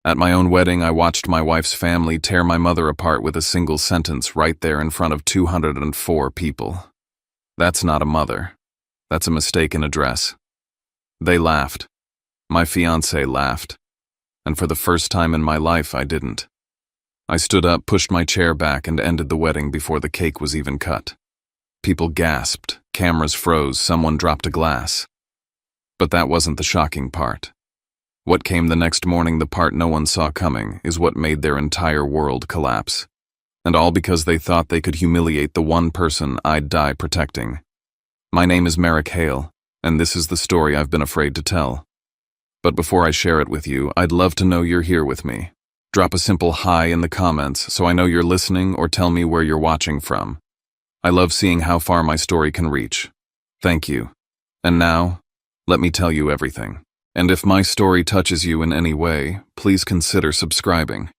At my own wedding, I watched my wife's family tear my mother apart with a single sentence right there in front of 204 people. That's not a mother. That's a mistaken address. They laughed. My fiancé laughed. And for the first time in my life, I didn't. I stood up, pushed my chair back, and ended the wedding before the cake was even cut. People gasped, cameras froze, someone dropped a glass. But that wasn't the shocking part. What came the next morning, the part no one saw coming, is what made their entire world collapse. And all because they thought they could humiliate the one person I'd die protecting. My name is Merrick Hale, and this is the story I've been afraid to tell. But before I share it with you, I'd love to know you're here with me. Drop a simple hi in the comments so I know you're listening, or tell me where you're watching from. I love seeing how far my story can reach. Thank you. And now, let me tell you everything. And if my story touches you in any way, please consider subscribing.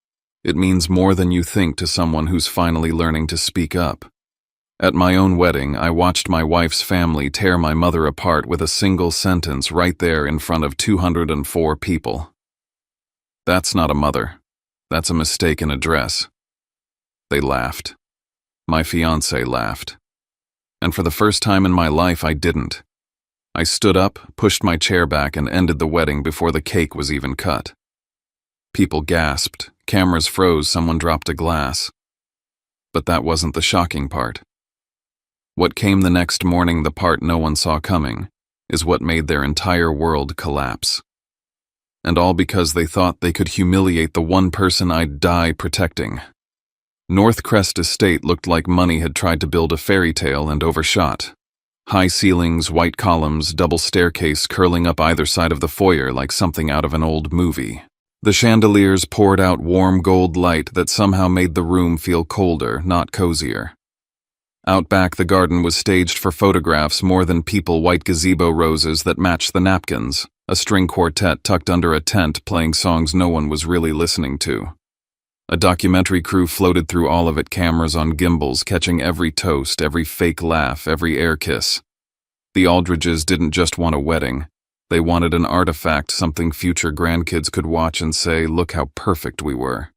It means more than you think to someone who's finally learning to speak up. At my own wedding, I watched my wife's family tear my mother apart with a single sentence right there in front of 204 people. That's not a mother. That's a mistaken address. They laughed. My fiancé laughed. And for the first time in my life, I didn't. I stood up, pushed my chair back, and ended the wedding before the cake was even cut. People gasped, cameras froze, someone dropped a glass. But that wasn't the shocking part. What came the next morning, the part no one saw coming, is what made their entire world collapse. And all because they thought they could humiliate the one person I'd die protecting. North Crest Estate looked like money had tried to build a fairy tale and overshot. High ceilings, white columns, double staircase curling up either side of the foyer like something out of an old movie. The chandeliers poured out warm gold light that somehow made the room feel colder, not cozier. Out back, the garden was staged for photographs more than people, white gazebo roses that matched the napkins, a string quartet tucked under a tent playing songs no one was really listening to. A documentary crew floated through all of it, cameras on gimbals catching every toast, every fake laugh, every air kiss. The Aldridges didn't just want a wedding. They wanted an artifact, something future grandkids could watch and say, look how perfect we were.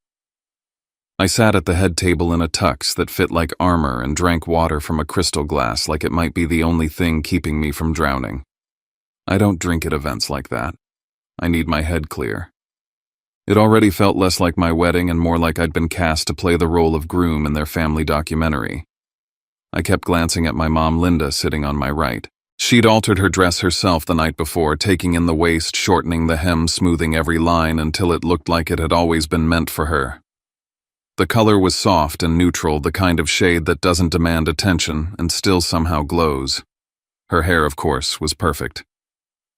I sat at the head table in a tux that fit like armor and drank water from a crystal glass like it might be the only thing keeping me from drowning. I don't drink at events like that. I need my head clear. It already felt less like my wedding and more like I'd been cast to play the role of groom in their family documentary. I kept glancing at my mom, Linda, sitting on my right. She'd altered her dress herself the night before, taking in the waist, shortening the hem, smoothing every line until it looked like it had always been meant for her. The color was soft and neutral, the kind of shade that doesn't demand attention and still somehow glows. Her hair, of course, was perfect.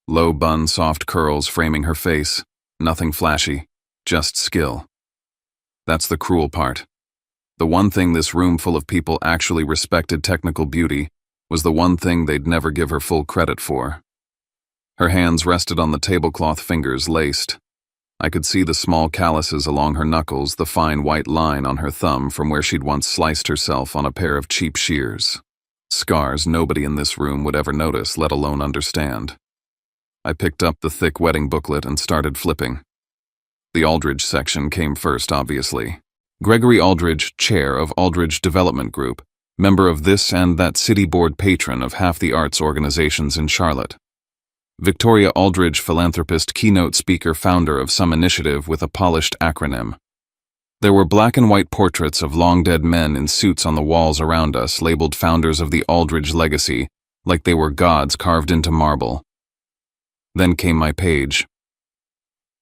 Low bun, soft curls framing her face. Nothing flashy, just skill. That's the cruel part. The one thing this room full of people actually respected, technical beauty, was the one thing they'd never give her full credit for. Her hands rested on the tablecloth, fingers laced. I could see the small calluses along her knuckles, the fine white line on her thumb from where she'd once sliced herself on a pair of cheap shears. Scars nobody in this room would ever notice, let alone understand. I picked up the thick wedding booklet and started flipping. The Aldridge section came first, obviously. Gregory Aldridge, chair of Aldridge Development Group, member of this and that city board, patron of half the arts organizations in Charlotte. Victoria Aldridge, philanthropist, keynote speaker, founder of some initiative with a polished acronym. There were black and white portraits of long-dead men in suits on the walls around us, labeled founders of the Aldridge legacy, like they were gods carved into marble. Then came my page.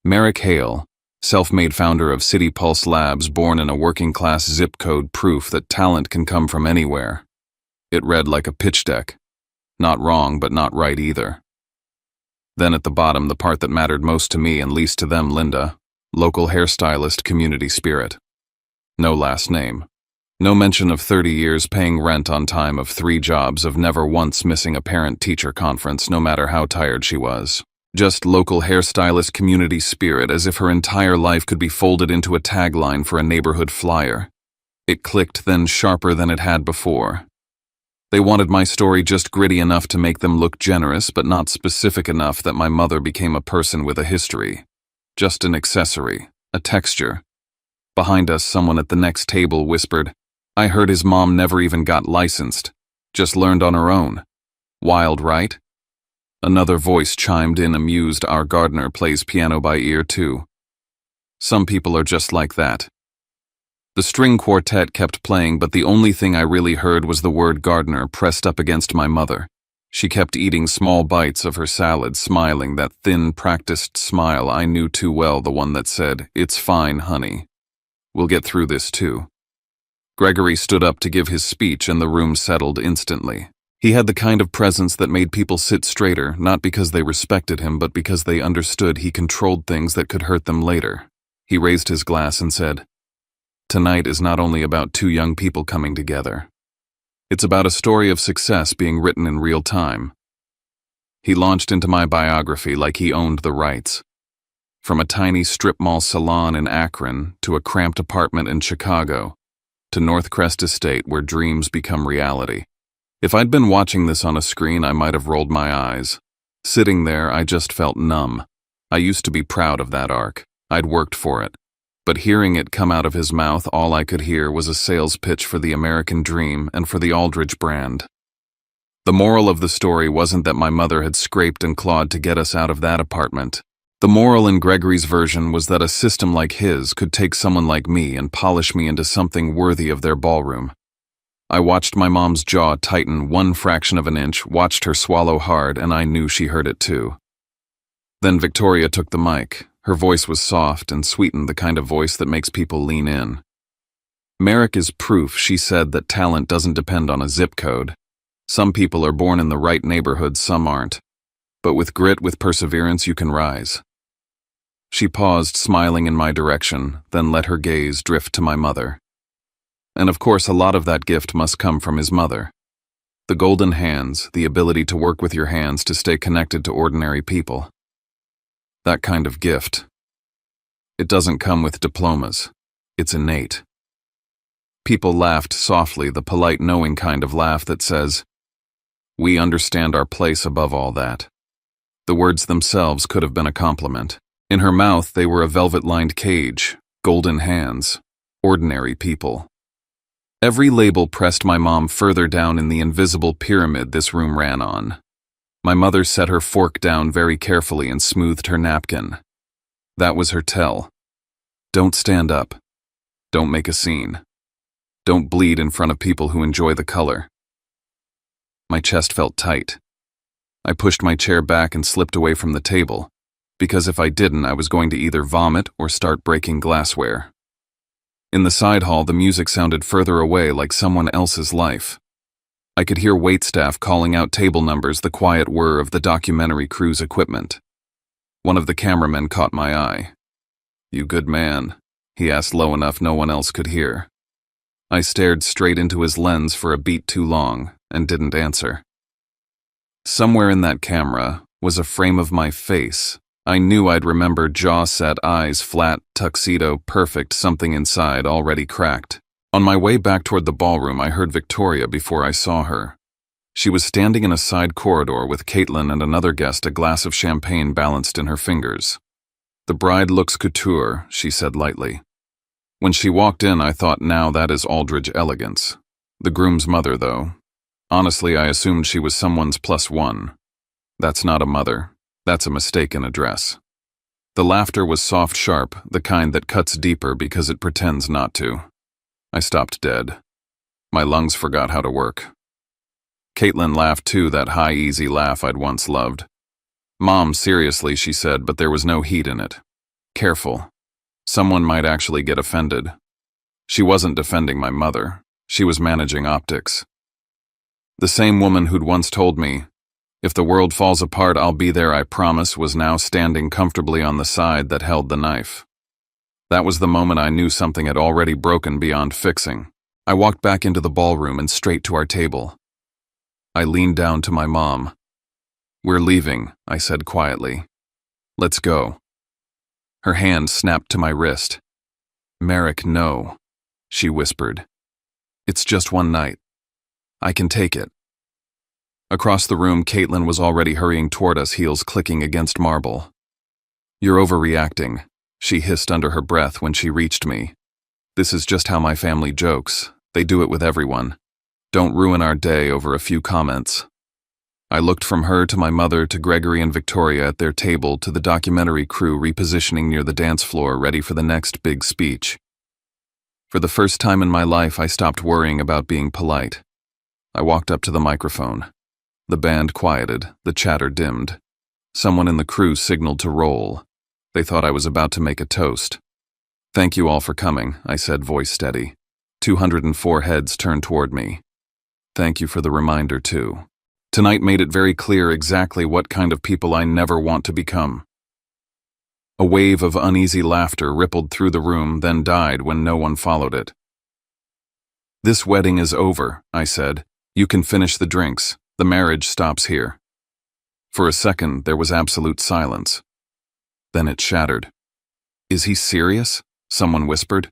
Merrick Hale, self-made founder of City Pulse Labs, born in a working-class zip code, proof that talent can come from anywhere. It read like a pitch deck. Not wrong, but not right either. Then at the bottom, the part that mattered most to me and least to them, Linda, local hairstylist, community spirit. No last name. No mention of 30 years paying rent on time, of 3 jobs, of never once missing a parent-teacher conference, no matter how tired she was. Just local hairstylist, community spirit, as if her entire life could be folded into a tagline for a neighborhood flyer. It clicked then, sharper than it had before. They wanted my story just gritty enough to make them look generous, but not specific enough that my mother became a person with a history. Just an accessory, a texture. Behind us, someone at the next table whispered, "I heard his mom never even got licensed. Just learned on her own. Wild, right?" Another voice chimed in, amused. "Our gardener plays piano by ear, too." Some people are just like that. The string quartet kept playing, but the only thing I really heard was the word gardener pressed up against my mother. She kept eating small bites of her salad, smiling, that thin, practiced smile I knew too well, the one that said, "It's fine, honey. We'll get through this too." Gregory stood up to give his speech, and the room settled instantly. He had the kind of presence that made people sit straighter, not because they respected him, but because they understood he controlled things that could hurt them later. He raised his glass and said, "Tonight is not only about two young people coming together. It's about a story of success being written in real time." He launched into my biography like he owned the rights. From a tiny strip mall salon in Akron, to a cramped apartment in Chicago, to Northcrest Estate where dreams become reality. If I'd been watching this on a screen, I might have rolled my eyes. Sitting there, I just felt numb. I used to be proud of that arc. I'd worked for it. But hearing it come out of his mouth, all I could hear was a sales pitch for the American dream and for the Aldridge brand. The moral of the story wasn't that my mother had scraped and clawed to get us out of that apartment. The moral in Gregory's version was that a system like his could take someone like me and polish me into something worthy of their ballroom. I watched my mom's jaw tighten one fraction of an inch, watched her swallow hard, and I knew she heard it too. Then Victoria took the mic. Her voice was soft and sweetened, the kind of voice that makes people lean in. "Merrick is proof," she said, "that talent doesn't depend on a zip code. Some people are born in the right neighborhood, some aren't. But with grit, with perseverance, you can rise." She paused, smiling in my direction, then let her gaze drift to my mother. And of course, a lot of that gift must come from his mother. The golden hands, the ability to work with your hands to stay connected to ordinary people. That kind of gift. It doesn't come with diplomas. It's innate. People laughed softly, the polite, knowing kind of laugh that says, "We understand our place above all that." The words themselves could have been a compliment. In her mouth, they were a velvet-lined cage, golden hands, ordinary people. Every label pressed my mom further down in the invisible pyramid this room ran on. My mother set her fork down very carefully and smoothed her napkin. That was her tell. Don't stand up. Don't make a scene. Don't bleed in front of people who enjoy the color. My chest felt tight. I pushed my chair back and slipped away from the table, because if I didn't, I was going to either vomit or start breaking glassware. In the side hall, the music sounded further away, like someone else's life. I could hear waitstaff calling out table numbers, the quiet whir of the documentary crew's equipment. One of the cameramen caught my eye. "You good man?" he asked low enough no one else could hear. I stared straight into his lens for a beat too long and didn't answer. Somewhere in that camera was a frame of my face. I knew I'd remember, jaw set, eyes flat, tuxedo perfect, something inside already cracked. On my way back toward the ballroom, I heard Victoria before I saw her. She was standing in a side corridor with Caitlin and another guest, a glass of champagne balanced in her fingers. "The bride looks couture," she said lightly. When she walked in, I thought, now that is Aldridge elegance. The groom's mother, though. Honestly, I assumed she was someone's +1. That's not a mother. That's a mistaken address. The laughter was soft, sharp, the kind that cuts deeper because it pretends not to. I stopped dead. My lungs forgot how to work. Caitlin laughed too, that high, easy laugh I'd once loved. "Mom, seriously," she said, but there was no heat in it. "Careful. Someone might actually get offended." She wasn't defending my mother. She was managing optics. The same woman who'd once told me, "If the world falls apart, I'll be there, I promise," was now standing comfortably on the side that held the knife. That was the moment I knew something had already broken beyond fixing. I walked back into the ballroom and straight to our table. I leaned down to my mom. "We're leaving," I said quietly. "Let's go." Her hand snapped to my wrist. "Merrick, no," she whispered. "It's just one night. I can take it." Across the room, Caitlin was already hurrying toward us, heels clicking against marble. "You're overreacting. she hissed under her breath when she reached me. This is just how my family jokes. They do it with everyone. Don't ruin our day over a few comments. I looked from her to my mother to Gregory and Victoria at their table to the documentary crew repositioning near the dance floor ready for the next big speech. For the first time in my life, I stopped worrying about being polite. I walked up to the microphone. The band quieted, the chatter dimmed. Someone in the crew signaled to roll. They thought I was about to make a toast. Thank you all for coming, I said, voice steady. 204 heads turned toward me. Thank you for the reminder, too. Tonight made it very clear exactly what kind of people I never want to become. A wave of uneasy laughter rippled through the room, then died when no one followed it. This wedding is over, I said. You can finish the drinks. The marriage stops here. For a second, there was absolute silence. Then it shattered. Is he serious? Someone whispered.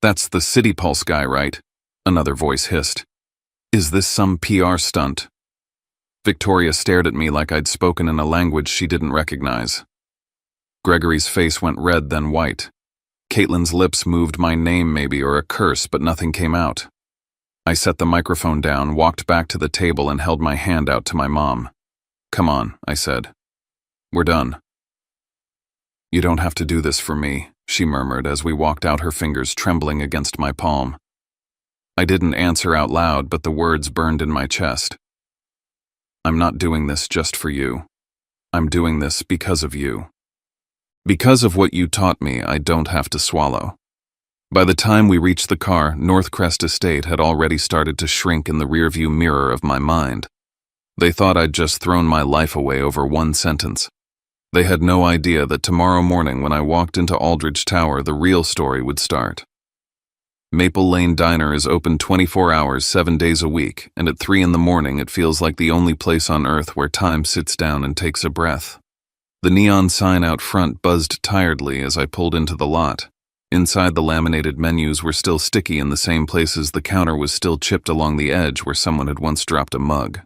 That's the City Pulse guy, right? Another voice hissed. Is this some PR stunt? Victoria stared at me like I'd spoken in a language she didn't recognize. Gregory's face went red, then white. Caitlin's lips moved my name maybe or a curse, but nothing came out. I set the microphone down, walked back to the table, and held my hand out to my mom. Come on, I said. We're done. You don't have to do this for me, she murmured as we walked out, her fingers trembling against my palm. I didn't answer out loud, but the words burned in my chest. I'm not doing this just for you. I'm doing this because of you. Because of what you taught me, I don't have to swallow. By the time we reached the car, Northcrest Estate had already started to shrink in the rearview mirror of my mind. They thought I'd just thrown my life away over one sentence. They had no idea that tomorrow morning when I walked into Aldridge Tower, the real story would start. Maple Lane Diner is open 24 hours, 7 days a week, and at 3 in the morning it feels like the only place on earth where time sits down and takes a breath. The neon sign out front buzzed tiredly as I pulled into the lot. Inside, the laminated menus were still sticky in the same places the counter was still chipped along the edge where someone had once dropped a mug.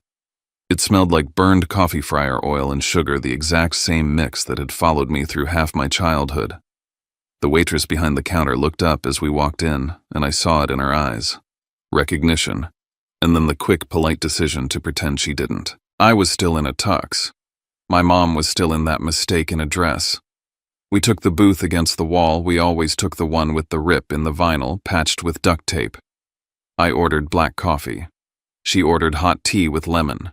It smelled like burned coffee fryer oil and sugar, the exact same mix that had followed me through half my childhood. The waitress behind the counter looked up as we walked in, and I saw it in her eyes. Recognition, and then the quick, polite decision to pretend she didn't. I was still in a tux. My mom was still in that mistake in a dress. We took the booth against the wall. We always took the one with the rip in the vinyl, patched with duct tape. I ordered black coffee. She ordered hot tea with lemon.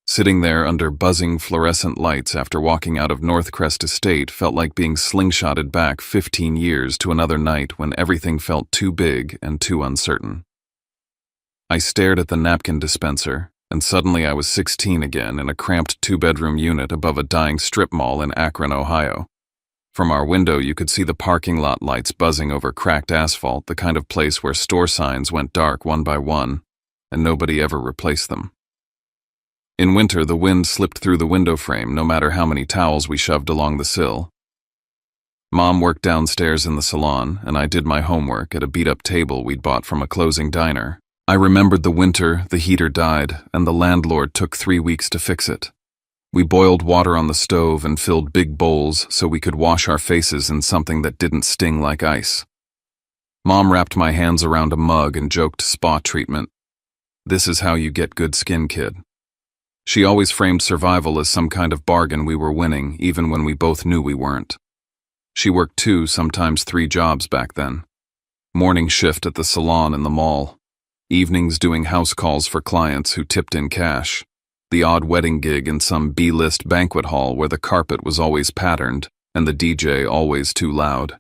Sitting there under buzzing fluorescent lights after walking out of Northcrest Estate felt like being slingshotted back 15 years to another night when everything felt too big and too uncertain. I stared at the napkin dispenser, and suddenly I was 16 again in a cramped 2-bedroom unit above a dying strip mall in Akron, Ohio. From our window, you could see the parking lot lights buzzing over cracked asphalt, the kind of place where store signs went dark one by one, and nobody ever replaced them. In winter, the wind slipped through the window frame no matter how many towels we shoved along the sill. Mom worked downstairs in the salon, and I did my homework at a beat-up table we'd bought from a closing diner. I remembered the winter, the heater died, and the landlord took 3 weeks to fix it. We boiled water on the stove and filled big bowls so we could wash our faces in something that didn't sting like ice. Mom wrapped my hands around a mug and joked spa treatment. This is how you get good skin, kid. She always framed survival as some kind of bargain we were winning, even when we both knew we weren't. She worked 2, sometimes 3 jobs back then. Morning shift at the salon in the mall. Evenings doing house calls for clients who tipped in cash. The odd wedding gig in some B-list banquet hall where the carpet was always patterned and the DJ always too loud.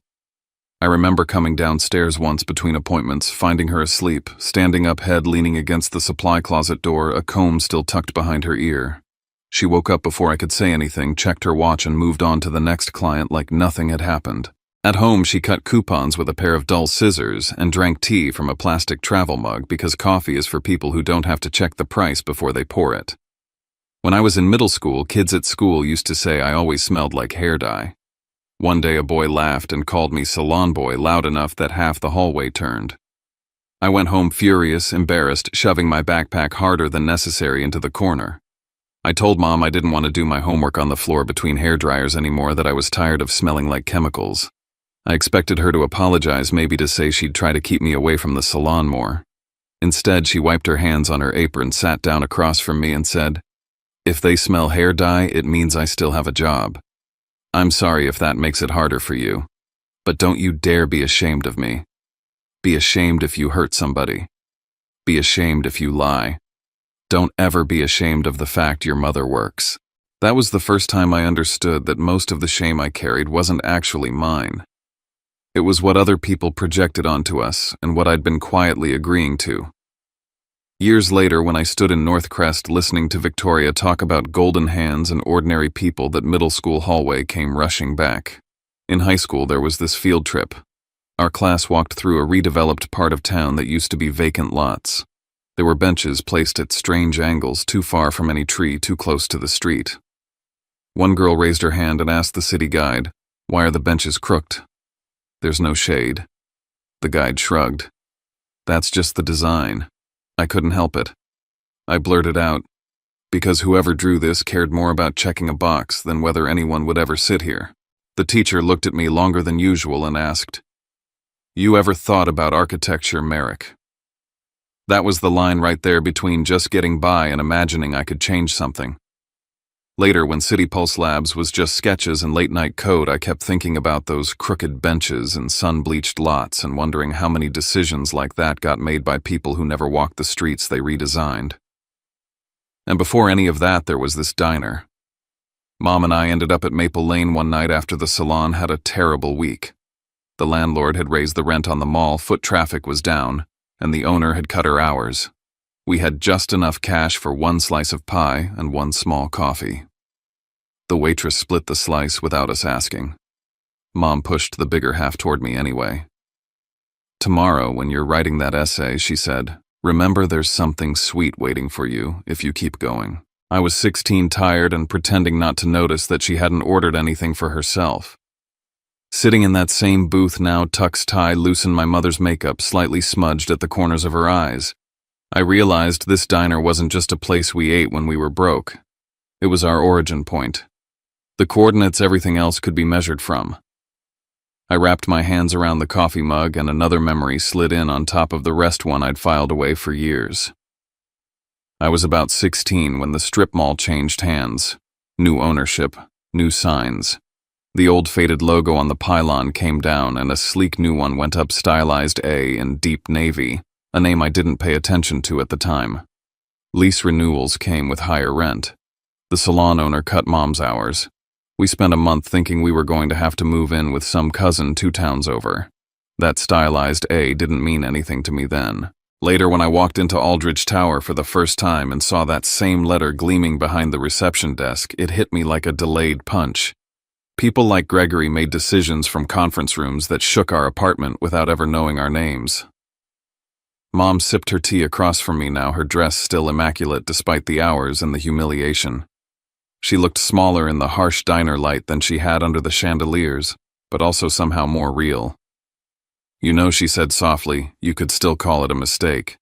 I remember coming downstairs once between appointments, finding her asleep, standing up, head leaning against the supply closet door, a comb still tucked behind her ear. She woke up before I could say anything, checked her watch, and moved on to the next client like nothing had happened. At home, she cut coupons with a pair of dull scissors and drank tea from a plastic travel mug because coffee is for people who don't have to check the price before they pour it. When I was in middle school, kids at school used to say I always smelled like hair dye. One day a boy laughed and called me salon boy loud enough that half the hallway turned. I went home furious, embarrassed, shoving my backpack harder than necessary into the corner. I told Mom I didn't want to do my homework on the floor between hair dryers anymore, that I was tired of smelling like chemicals. I expected her to apologize, maybe to say she'd try to keep me away from the salon more. Instead, she wiped her hands on her apron, sat down across from me and said, "If they smell hair dye, it means I still have a job. I'm sorry if that makes it harder for you, but don't you dare be ashamed of me. Be ashamed if you hurt somebody. Be ashamed if you lie. Don't ever be ashamed of the fact your mother works." That was the first time I understood that most of the shame I carried wasn't actually mine. It was what other people projected onto us and what I'd been quietly agreeing to. Years later, when I stood in North Crest listening to Victoria talk about golden hands and ordinary people, that middle school hallway came rushing back. In high school, there was this field trip. Our class walked through a redeveloped part of town that used to be vacant lots. There were benches placed at strange angles, too far from any tree, too close to the street. One girl raised her hand and asked the city guide, "Why are the benches crooked?" "There's no shade." The guide shrugged. "That's just the design." I couldn't help it. I blurted out, "Because whoever drew this cared more about checking a box than whether anyone would ever sit here." The teacher looked at me longer than usual and asked, "You ever thought about architecture, Merrick?" That was the line right there between just getting by and imagining I could change something. Later, when City Pulse Labs was just sketches and late-night code, I kept thinking about those crooked benches and sun-bleached lots and wondering how many decisions like that got made by people who never walked the streets they redesigned. And before any of that, there was this diner. Mom and I ended up at Maple Lane one night after the salon had a terrible week. The landlord had raised the rent on the mall, foot traffic was down, and the owner had cut her hours. We had just enough cash for one slice of pie and one small coffee. The waitress split the slice without us asking. Mom pushed the bigger half toward me anyway. "Tomorrow, when you're writing that essay," she said, "remember there's something sweet waiting for you if you keep going." I was 16, tired, and pretending not to notice that she hadn't ordered anything for herself. Sitting in that same booth now, tux tie loose in my mother's makeup, slightly smudged at the corners of her eyes, I realized this diner wasn't just a place we ate when we were broke. It was our origin point. The coordinates everything else could be measured from. I wrapped my hands around the coffee mug, and another memory slid in on top of the rest one I'd filed away for years. I was about 16 when the strip mall changed hands. New ownership, new signs. The old faded logo on the pylon came down and a sleek new one went up, stylized A in deep navy, a name I didn't pay attention to at the time. Lease renewals came with higher rent. The salon owner cut Mom's hours. We spent a month thinking we were going to have to move in with some cousin 2 towns over. That stylized A didn't mean anything to me then. Later, when I walked into Aldridge Tower for the first time and saw that same letter gleaming behind the reception desk, it hit me like a delayed punch. People like Gregory made decisions from conference rooms that shook our apartment without ever knowing our names. Mom sipped her tea across from me now, her dress still immaculate despite the hours and the humiliation. She looked smaller in the harsh diner light than she had under the chandeliers, but also somehow more real. "You know," she said softly, "you could still call it a mistake.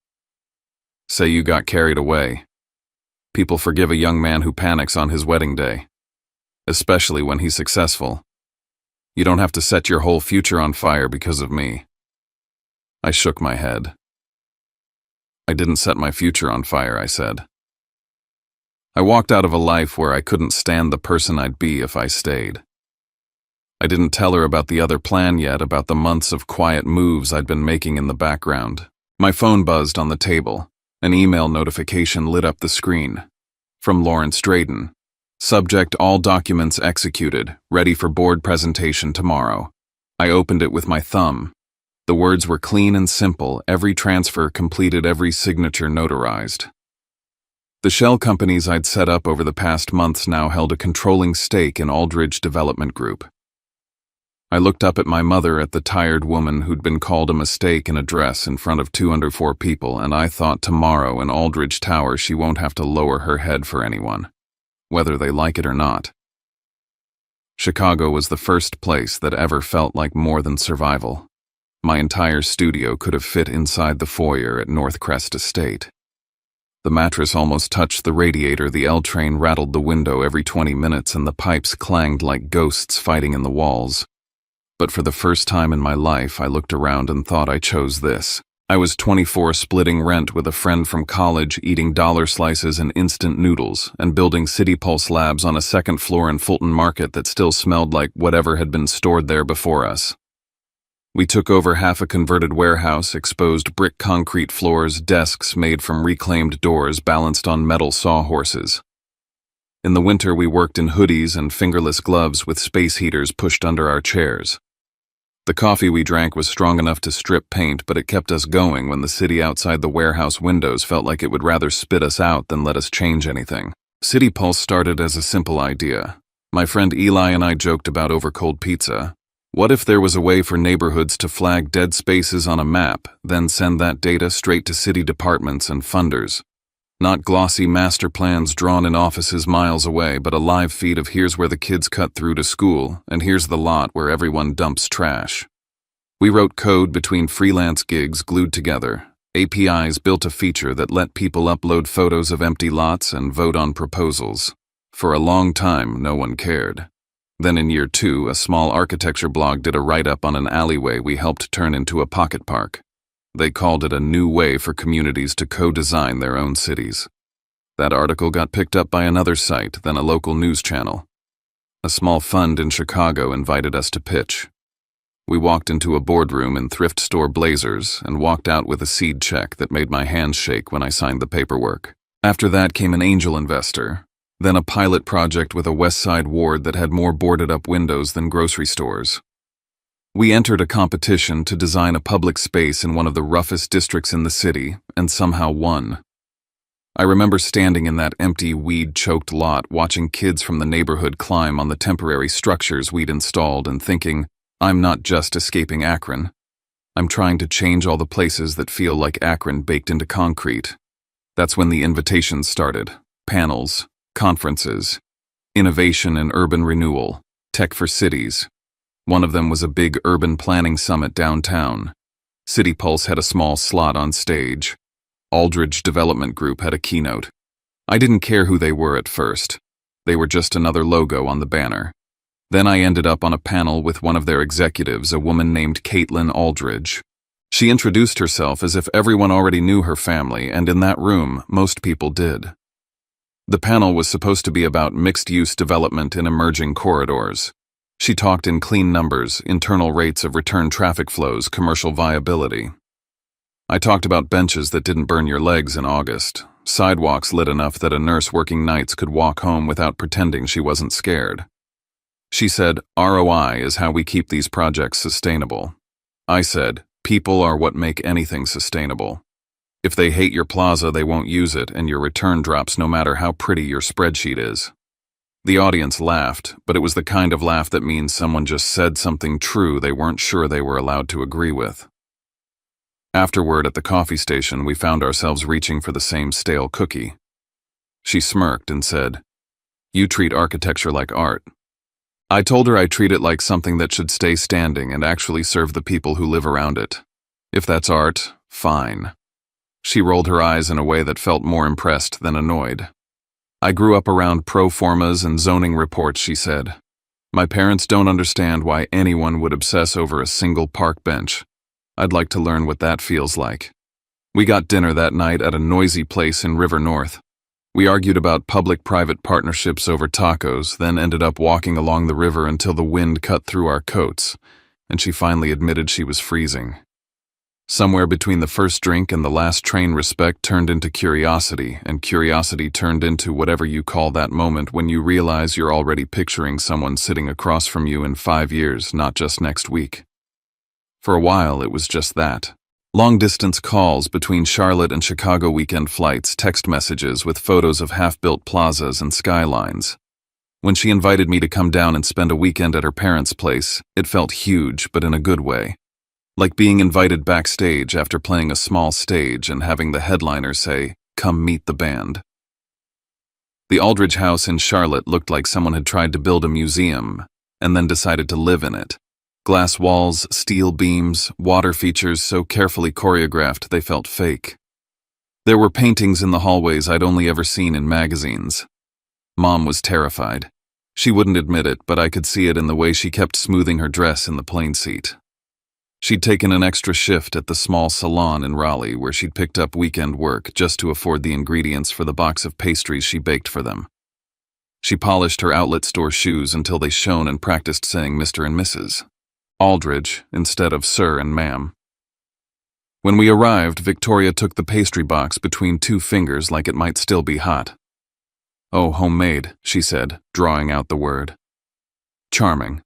Say you got carried away. People forgive a young man who panics on his wedding day, especially when he's successful. You don't have to set your whole future on fire because of me." I shook my head. "I didn't set my future on fire," I said. I walked out of a life where I couldn't stand the person I'd be if I stayed. I didn't tell her about the other plan yet, about the months of quiet moves I'd been making in the background. My phone buzzed on the table. An email notification lit up the screen. From Lawrence Drayden. Subject: all documents executed, ready for board presentation tomorrow. I opened it with my thumb. The words were clean and simple, every transfer completed, every signature notarized. The shell companies I'd set up over the past months now held a controlling stake in Aldridge Development Group. I looked up at my mother, at the tired woman who'd been called a mistake in a dress in front of 204 people, and I thought tomorrow in Aldridge Tower she won't have to lower her head for anyone, whether they like it or not. Chicago was the first place that ever felt like more than survival. My entire studio could have fit inside the foyer at North Crest Estate. The mattress almost touched the radiator, the L train rattled the window every 20 minutes, and the pipes clanged like ghosts fighting in the walls. But for the first time in my life, I looked around and thought I chose this. I was 24, splitting rent with a friend from college, eating dollar slices and instant noodles, and building City Pulse labs on a second floor in Fulton Market that still smelled like whatever had been stored there before us. We took over half a converted warehouse, exposed brick concrete floors, desks made from reclaimed doors balanced on metal sawhorses. In the winter, we worked in hoodies and fingerless gloves with space heaters pushed under our chairs. The coffee we drank was strong enough to strip paint, but it kept us going when the city outside the warehouse windows felt like it would rather spit us out than let us change anything. City Pulse started as a simple idea. My friend Eli and I joked about overcold pizza. What if there was a way for neighborhoods to flag dead spaces on a map, then send that data straight to city departments and funders? Not glossy master plans drawn in offices miles away, but a live feed of here's where the kids cut through to school, and here's the lot where everyone dumps trash. We wrote code between freelance gigs glued together. APIs built a feature that let people upload photos of empty lots and vote on proposals. For a long time, no one cared. Then in year 2, a small architecture blog did a write-up on an alleyway we helped turn into a pocket park. They called it a new way for communities to co-design their own cities. That article got picked up by another site, then a local news channel. A small fund in Chicago invited us to pitch. We walked into a boardroom in thrift store blazers and walked out with a seed check that made my hands shake when I signed the paperwork. After that came an angel investor, then a pilot project with a West Side ward that had more boarded-up windows than grocery stores. We entered a competition to design a public space in one of the roughest districts in the city, and somehow won. I remember standing in that empty, weed-choked lot, watching kids from the neighborhood climb on the temporary structures we'd installed and thinking, I'm not just escaping Akron. I'm trying to change all the places that feel like Akron baked into concrete. That's when the invitations started. Panels, conferences, innovation and urban renewal, tech for cities. One of them was a big urban planning summit downtown. City Pulse had a small slot on stage. Aldridge Development Group had a keynote. I didn't care who they were at first. They were just another logo on the banner. Then I ended up on a panel with one of their executives, a woman named Caitlin Aldridge. She introduced herself as if everyone already knew her family, and in that room, most people did. The panel was supposed to be about mixed-use development in emerging corridors. She talked in clean numbers, internal rates of return traffic flows, commercial viability. I talked about benches that didn't burn your legs in August, sidewalks lit enough that a nurse working nights could walk home without pretending she wasn't scared. She said, ROI is how we keep these projects sustainable. I said, people are what make anything sustainable. If they hate your plaza, they won't use it, and your return drops no matter how pretty your spreadsheet is. The audience laughed, but it was the kind of laugh that means someone just said something true they weren't sure they were allowed to agree with. Afterward, at the coffee station, we found ourselves reaching for the same stale cookie. She smirked and said, "You treat architecture like art." I told her I treat it like something that should stay standing and actually serve the people who live around it. If that's art, fine. She rolled her eyes in a way that felt more impressed than annoyed. I grew up around pro formas and zoning reports, she said. My parents don't understand why anyone would obsess over a single park bench. I'd like to learn what that feels like. We got dinner that night at a noisy place in River North. We argued about public-private partnerships over tacos, then ended up walking along the river until the wind cut through our coats, and she finally admitted she was freezing. Somewhere between the first drink and the last train, respect turned into curiosity, and curiosity turned into whatever you call that moment when you realize you're already picturing someone sitting across from you in 5 years, not just next week. For a while, it was just that. Long-distance calls between Charlotte and Chicago weekend flights, text messages with photos of half-built plazas and skylines. When she invited me to come down and spend a weekend at her parents' place, it felt huge, but in a good way. Like being invited backstage after playing a small stage and having the headliner say, "Come meet the band." The Aldridge house in Charlotte looked like someone had tried to build a museum and then decided to live in it. Glass walls, steel beams, water features so carefully choreographed they felt fake. There were paintings in the hallways I'd only ever seen in magazines. Mom was terrified. She wouldn't admit it, but I could see it in the way she kept smoothing her dress in the plane seat. She'd taken an extra shift at the small salon in Raleigh where she'd picked up weekend work just to afford the ingredients for the box of pastries she baked for them. She polished her outlet store shoes until they shone and practiced saying Mr. and Mrs. Aldridge instead of Sir and Ma'am. When we arrived, Victoria took the pastry box between two fingers like it might still be hot. "Oh, homemade," she said, drawing out the word. "Charming."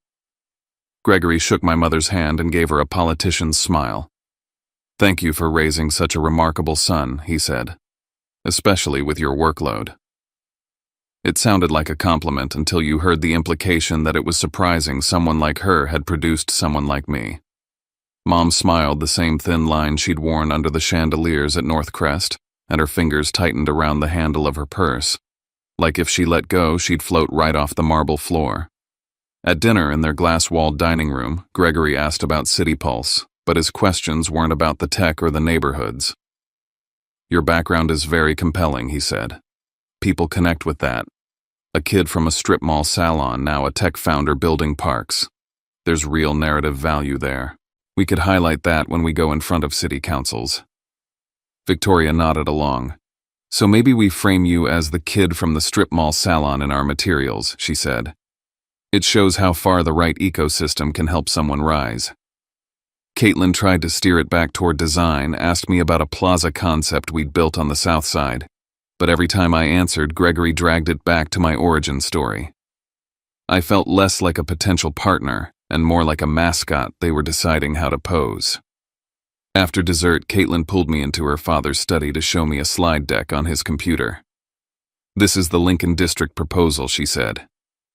Gregory shook my mother's hand and gave her a politician's smile. "Thank you for raising such a remarkable son," he said, "especially with your workload." It sounded like a compliment until you heard the implication that it was surprising someone like her had produced someone like me. Mom smiled the same thin line she'd worn under the chandeliers at North Crest, and her fingers tightened around the handle of her purse. Like if she let go, she'd float right off the marble floor. At dinner in their glass-walled dining room, Gregory asked about City Pulse, but his questions weren't about the tech or the neighborhoods. "Your background is very compelling," he said. "People connect with that. A kid from a strip mall salon, now a tech founder building parks. There's real narrative value there. We could highlight that when we go in front of city councils." Victoria nodded along. "So maybe we frame you as the kid from the strip mall salon in our materials," she said. "It shows how far the right ecosystem can help someone rise." Caitlin tried to steer it back toward design, asked me about a plaza concept we'd built on the south side, but every time I answered, Gregory dragged it back to my origin story. I felt less like a potential partner and more like a mascot they were deciding how to pose. After dessert, Caitlin pulled me into her father's study to show me a slide deck on his computer. "This is the Lincoln District proposal," she said.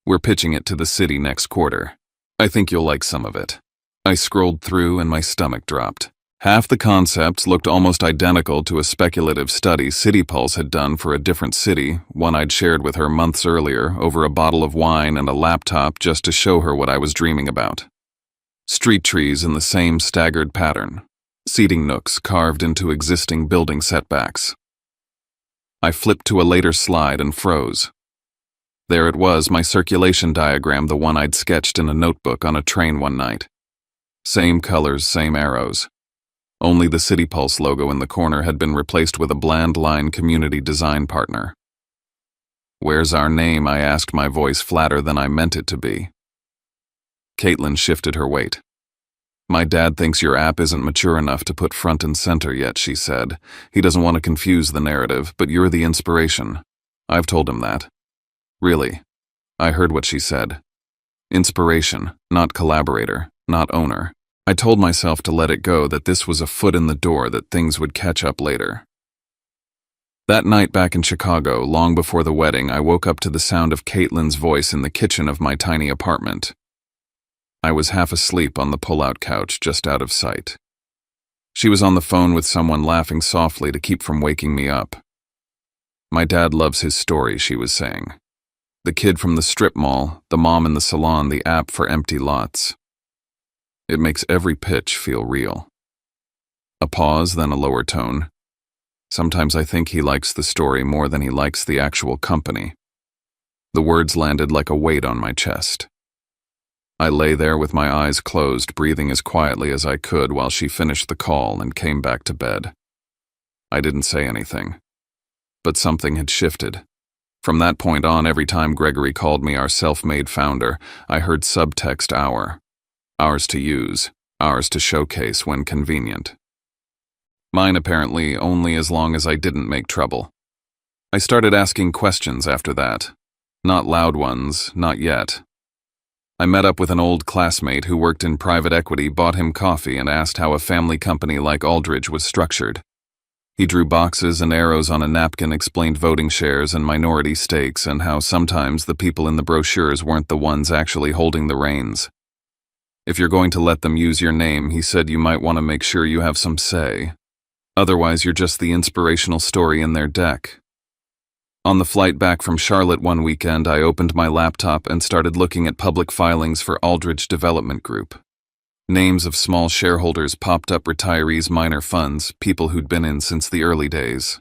"We're pitching it to the city next quarter. I think you'll like some of it." I scrolled through and my stomach dropped. Half the concepts looked almost identical to a speculative study City Pulse had done for a different city, one I'd shared with her months earlier over a bottle of wine and a laptop just to show her what I was dreaming about. Street trees in the same staggered pattern. Seating nooks carved into existing building setbacks. I flipped to a later slide and froze. There it was, my circulation diagram, the one I'd sketched in a notebook on a train one night. Same colors, same arrows. Only the City Pulse logo in the corner had been replaced with a bland line community design partner. "Where's our name?" I asked, my voice flatter than I meant it to be. Caitlin shifted her weight. "My dad thinks your app isn't mature enough to put front and center yet," she said. "He doesn't want to confuse the narrative, but you're the inspiration." I've told him that. "Really?" I heard what she said. Inspiration, not collaborator, not owner. I told myself to let it go, that this was a foot in the door, that things would catch up later. That night back in Chicago, long before the wedding, I woke up to the sound of Caitlin's voice in the kitchen of my tiny apartment. I was half asleep on the pull-out couch, just out of sight. She was on the phone with someone, laughing softly to keep from waking me up. "My dad loves his story," she was saying. "The kid from the strip mall, the mom in the salon, the app for empty lots. It makes every pitch feel real." A pause, then a lower tone. "Sometimes I think he likes the story more than he likes the actual company." The words landed like a weight on my chest. I lay there with my eyes closed, breathing as quietly as I could while she finished the call and came back to bed. I didn't say anything. But something had shifted. From that point on, every time Gregory called me our self-made founder, I heard subtext our. Ours to use, ours to showcase when convenient. Mine apparently only as long as I didn't make trouble. I started asking questions after that. Not loud ones, not yet. I met up with an old classmate who worked in private equity, bought him coffee, and asked how a family company like Aldridge was structured. He drew boxes and arrows on a napkin, explained voting shares and minority stakes, and how sometimes the people in the brochures weren't the ones actually holding the reins. "If you're going to let them use your name," he said, "you might want to make sure you have some say. Otherwise, you're just the inspirational story in their deck." On the flight back from Charlotte one weekend, I opened my laptop and started looking at public filings for Aldridge Development Group. Names of small shareholders popped up: retirees, minor funds, people who'd been in since the early days.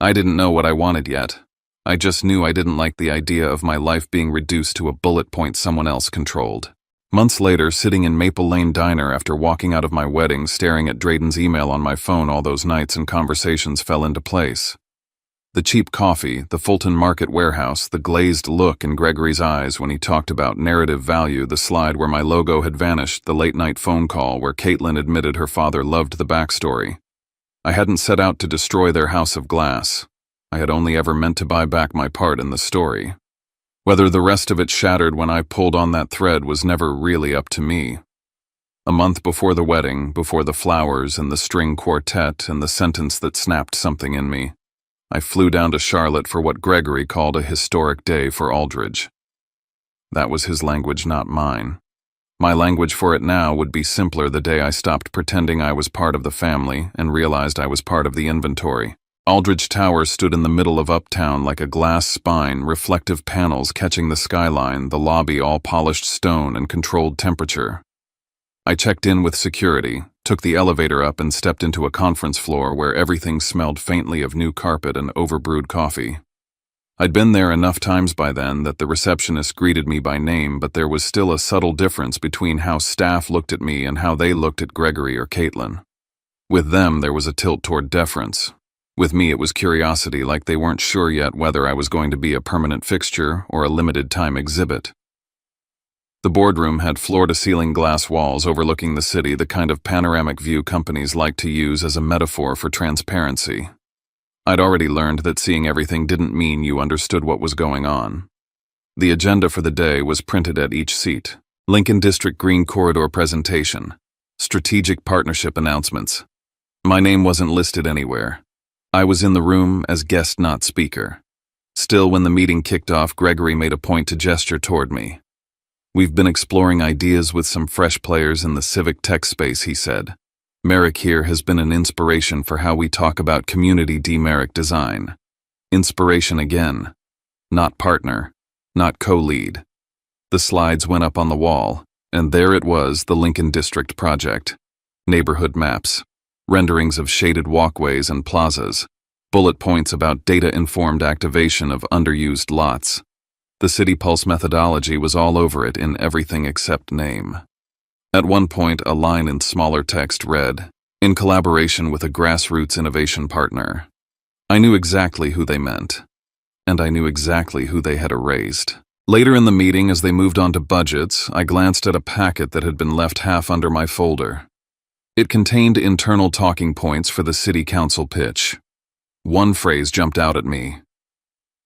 I didn't know what I wanted yet. I just knew I didn't like the idea of my life being reduced to a bullet point someone else controlled. Months later, sitting in Maple Lane Diner after walking out of my wedding, staring at Drayden's email on my phone all those nights, and conversations fell into place. The cheap coffee, the Fulton Market warehouse, the glazed look in Gregory's eyes when he talked about narrative value, the slide where my logo had vanished, the late-night phone call where Caitlin admitted her father loved the backstory. I hadn't set out to destroy their house of glass. I had only ever meant to buy back my part in the story. Whether the rest of it shattered when I pulled on that thread was never really up to me. A month before the wedding, before the flowers and the string quartet and the sentence that snapped something in me, I flew down to Charlotte for what Gregory called a historic day for Aldridge. That was his language, not mine. My language for it now would be simpler the day I stopped pretending I was part of the family and realized I was part of the inventory. Aldridge Tower stood in the middle of Uptown like a glass spine, reflective panels catching the skyline, the lobby all polished stone and controlled temperature. I checked in with security, took the elevator up and stepped into a conference floor where everything smelled faintly of new carpet and overbrewed coffee. I'd been there enough times by then that the receptionist greeted me by name, but there was still a subtle difference between how staff looked at me and how they looked at Gregory or Caitlin. With them, there was a tilt toward deference. With me, it was curiosity, like they weren't sure yet whether I was going to be a permanent fixture or a limited-time exhibit. The boardroom had floor-to-ceiling glass walls overlooking the city, the kind of panoramic view companies like to use as a metaphor for transparency. I'd already learned that seeing everything didn't mean you understood what was going on. The agenda for the day was printed at each seat. Lincoln District Green Corridor presentation. Strategic partnership announcements. My name wasn't listed anywhere. I was in the room as guest, not speaker. Still, when the meeting kicked off, Gregory made a point to gesture toward me. "We've been exploring ideas with some fresh players in the civic tech space," he said. "Merrick here has been an inspiration for how we talk about community Merrick design. Inspiration again. Not partner. Not co-lead." The slides went up on the wall, and there it was, the Lincoln District project. Neighborhood maps. Renderings of shaded walkways and plazas. Bullet points about data-informed activation of underused lots. The City Pulse methodology was all over it in everything except name. At one point, a line in smaller text read, "In collaboration with a grassroots innovation partner." I knew exactly who they meant, and I knew exactly who they had erased. Later in the meeting, as they moved on to budgets, I glanced at a packet that had been left half under my folder. It contained internal talking points for the city council pitch. One phrase jumped out at me.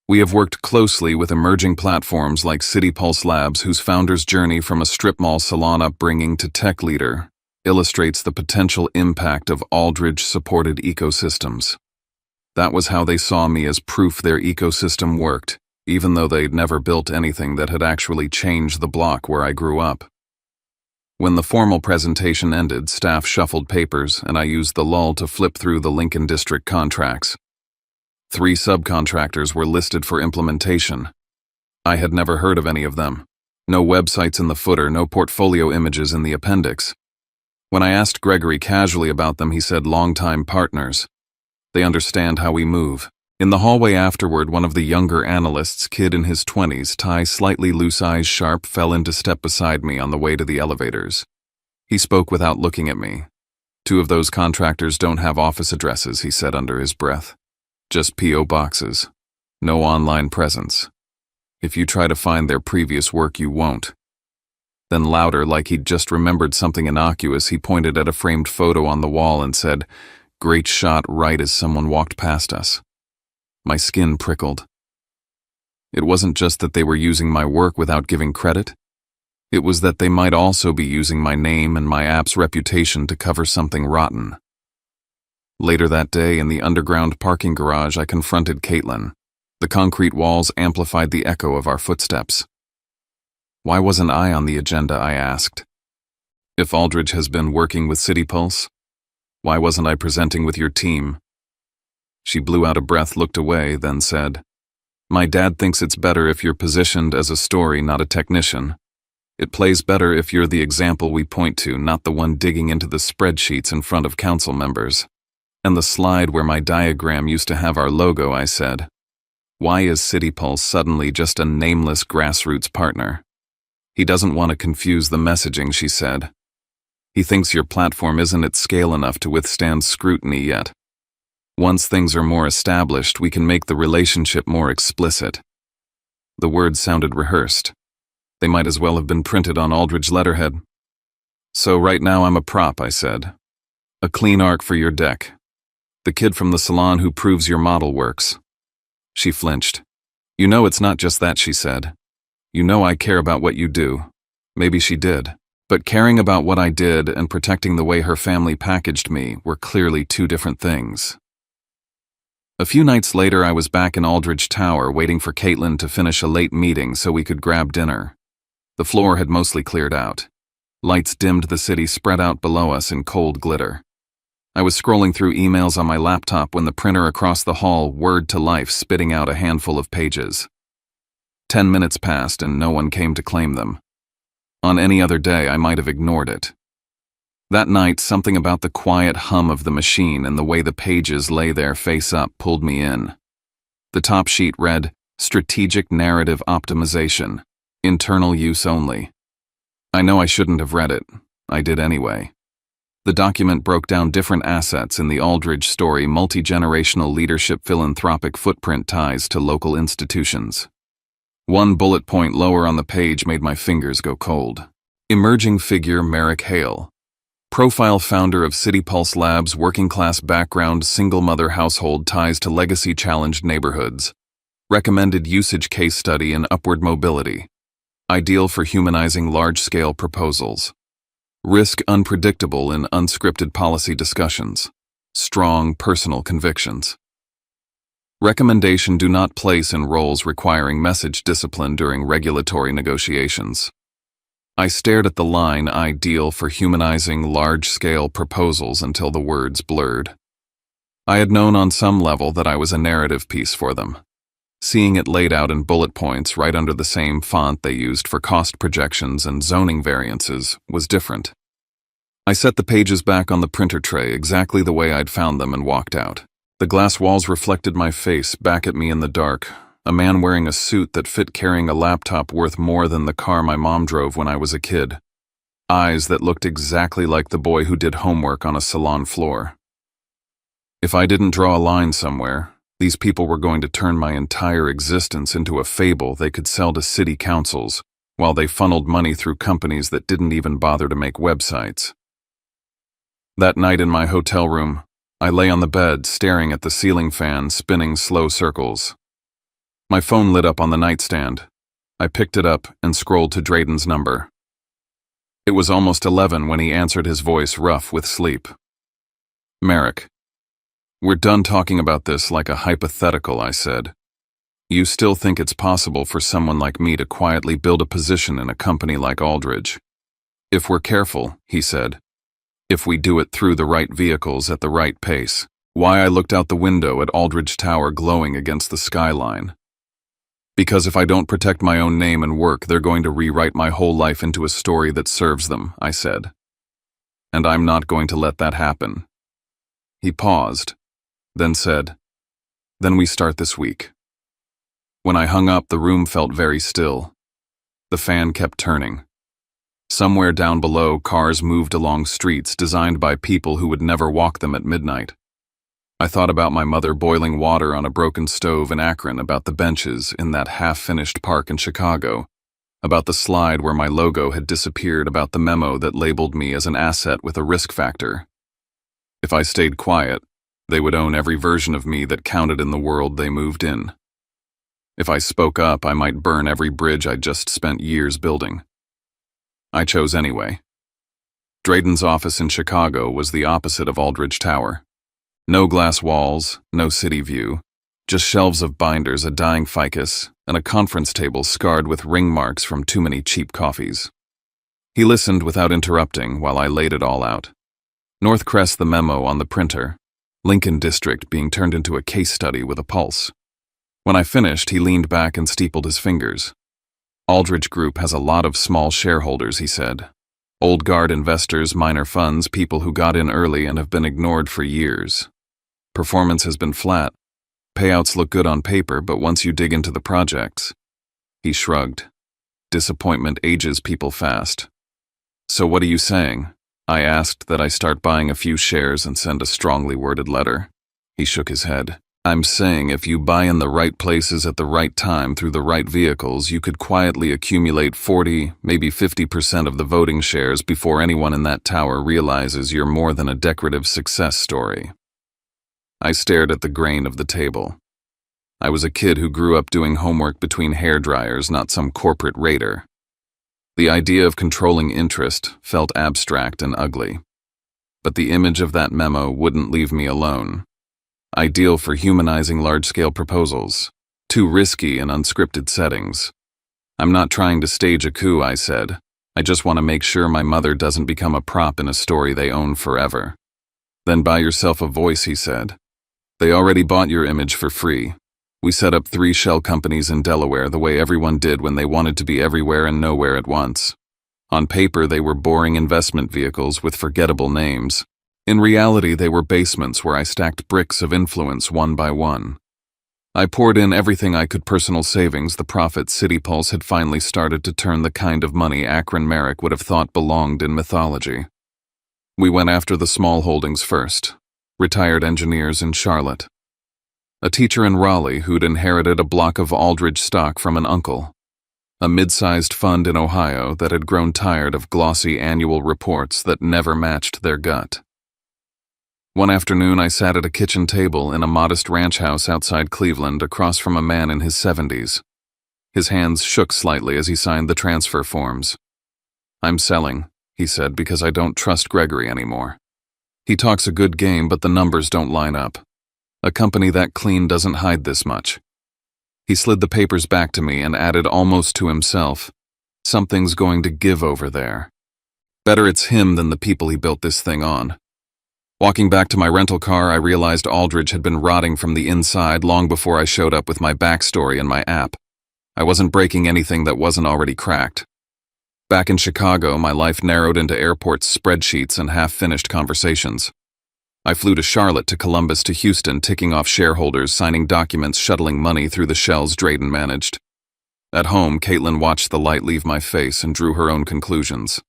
"We have worked closely with emerging platforms like City Pulse Labs, whose founder's journey from a strip mall salon upbringing to tech leader illustrates the potential impact of Aldridge-supported ecosystems." That was how they saw me, as proof their ecosystem worked, even though they'd never built anything that had actually changed the block where I grew up. When the formal presentation ended, staff shuffled papers, and I used the lull to flip through the Lincoln District contracts. 3 subcontractors were listed for implementation. I had never heard of any of them. No websites in the footer, no portfolio images in the appendix. When I asked Gregory casually about them, he said, "Longtime partners. They understand how we move." In the hallway afterward, one of the younger analysts, kid in his 20s, tie slightly loose, eyes sharp, fell into step beside me on the way to the elevators. He spoke without looking at me. "2 of those contractors don't have office addresses," he said under his breath. "Just P.O. boxes. No online presence. If you try to find their previous work, you won't." Then louder, like he'd just remembered something innocuous, he pointed at a framed photo on the wall and said, "Great shot," right as someone walked past us. My skin prickled. It wasn't just that they were using my work without giving credit. It was that they might also be using my name and my app's reputation to cover something rotten. Later that day, in the underground parking garage, I confronted Caitlin. The concrete walls amplified the echo of our footsteps. "Why wasn't I on the agenda?" I asked. "If Aldridge has been working with City Pulse, why wasn't I presenting with your team?" She blew out a breath, looked away, then said, "My dad thinks it's better if you're positioned as a story, not a technician. It plays better if you're the example we point to, not the one digging into the spreadsheets in front of council members." And the slide where my diagram used to have our logo, I said. Why is City Pulse suddenly just a nameless grassroots partner? He doesn't want to confuse the messaging, she said. He thinks your platform isn't at scale enough to withstand scrutiny yet. Once things are more established, we can make the relationship more explicit. The words sounded rehearsed. They might as well have been printed on Aldridge letterhead. So right now I'm a prop, I said. A clean arc for your deck. The kid from the salon who proves your model works. She flinched. You know it's not just that, she said. You know I care about what you do. Maybe she did. But caring about what I did and protecting the way her family packaged me were clearly two different things. A few nights later, I was back in Aldridge Tower waiting for Caitlin to finish a late meeting so we could grab dinner. The floor had mostly cleared out. Lights dimmed the city spread out below us in cold glitter. I was scrolling through emails on my laptop when the printer across the hall whirred to life, spitting out a handful of pages. 10 minutes passed and no one came to claim them. On any other day, I might have ignored it. That night, something about the quiet hum of the machine and the way the pages lay there face up pulled me in. The top sheet read, Strategic Narrative Optimization, Internal Use Only. I know I shouldn't have read it. I did anyway. The document broke down different assets in the Aldridge story, multi-generational leadership, philanthropic footprint, ties to local institutions. One bullet point lower on the page made my fingers go cold. Emerging figure Merrick Hale. Profile founder of City Pulse Labs, working class background, single mother household, ties to legacy challenged neighborhoods. Recommended usage case study in upward mobility. Ideal for humanizing large-scale proposals. Risk unpredictable in unscripted policy discussions. Strong personal convictions. Recommendation: do not place in roles requiring message discipline during regulatory negotiations. I stared at the line, ideal for humanizing large-scale proposals, until the words blurred. I had known on some level that I was a narrative piece for them. Seeing it laid out in bullet points right under the same font they used for cost projections and zoning variances was different. I set the pages back on the printer tray exactly the way I'd found them and walked out. The glass walls reflected my face back at me in the dark, a man wearing a suit that fit, carrying a laptop worth more than the car my mom drove when I was a kid. Eyes that looked exactly like the boy who did homework on a salon floor. If I didn't draw a line somewhere, these people were going to turn my entire existence into a fable they could sell to city councils, while they funneled money through companies that didn't even bother to make websites. That night in my hotel room, I lay on the bed staring at the ceiling fan spinning slow circles. My phone lit up on the nightstand. I picked it up and scrolled to Drayden's number. It was almost 11 when he answered, his voice rough with sleep. Merrick. We're done talking about this like a hypothetical, I said. You still think it's possible for someone like me to quietly build a position in a company like Aldridge? If we're careful, he said. If we do it through the right vehicles at the right pace. Why? I looked out the window at Aldridge Tower glowing against the skyline. Because if I don't protect my own name and work, they're going to rewrite my whole life into a story that serves them, I said. And I'm not going to let that happen. He paused, then said, Then we start this week. When I hung up, the room felt very still. The fan kept turning. Somewhere down below, cars moved along streets designed by people who would never walk them at midnight. I thought about my mother boiling water on a broken stove in Akron, about the benches in that half-finished park in Chicago, about the slide where my logo had disappeared, about the memo that labeled me as an asset with a risk factor. If I stayed quiet, they would own every version of me that counted in the world they moved in. If I spoke up, I might burn every bridge I'd just spent years building. I chose anyway. Drayden's office in Chicago was the opposite of Aldridge Tower. No glass walls, no city view, just shelves of binders, a dying ficus, and a conference table scarred with ring marks from too many cheap coffees. He listened without interrupting while I laid it all out. North Crest, the memo on the printer. Lincoln District being turned into a case study with a pulse. When I finished, he leaned back and steepled his fingers. Aldridge Group has a lot of small shareholders, he said. Old guard investors, minor funds, people who got in early and have been ignored for years. Performance has been flat. Payouts look good on paper, but once you dig into the projects..." He shrugged. Disappointment ages people fast. "So what are you saying?" I asked that I start buying a few shares and send a strongly worded letter. He shook his head. "I'm saying if you buy in the right places at the right time through the right vehicles, you could quietly accumulate 40, maybe 50% of the voting shares before anyone in that tower realizes you're more than a decorative success story." I stared at the grain of the table. I was a kid who grew up doing homework between hair dryers, not some corporate raider. The idea of controlling interest felt abstract and ugly. But the image of that memo wouldn't leave me alone. Ideal for humanizing large-scale proposals. Too risky in unscripted settings. "I'm not trying to stage a coup," I said. "I just want to make sure my mother doesn't become a prop in a story they own forever." "Then buy yourself a voice," he said. "They already bought your image for free. We set up 3 shell companies in Delaware the way everyone did when they wanted to be everywhere and nowhere at once. On paper, they were boring investment vehicles with forgettable names. In reality, they were basements where I stacked bricks of influence one by one. I poured in everything I could, personal savings, the profits. City Pulse had finally started to turn the kind of money Akron Merrick would have thought belonged in mythology. We went after the small holdings first. Retired engineers in Charlotte. A teacher in Raleigh who'd inherited a block of Aldridge stock from an uncle. A mid-sized fund in Ohio that had grown tired of glossy annual reports that never matched their gut. One afternoon, I sat at a kitchen table in a modest ranch house outside Cleveland across from a man in his 70s. His hands shook slightly as he signed the transfer forms. "I'm selling," he said, "because I don't trust Gregory anymore. He talks a good game, but the numbers don't line up. A company that clean doesn't hide this much." He slid the papers back to me and added almost to himself, "Something's going to give over there. Better it's him than the people he built this thing on." Walking back to my rental car, I realized Aldridge had been rotting from the inside long before I showed up with my backstory and my app. I wasn't breaking anything that wasn't already cracked. Back in Chicago, my life narrowed into airports, spreadsheets, and half-finished conversations. I flew to Charlotte, to Columbus, to Houston, ticking off shareholders, signing documents, shuttling money through the shells Drayden managed. At home, Caitlin watched the light leave my face and drew her own conclusions.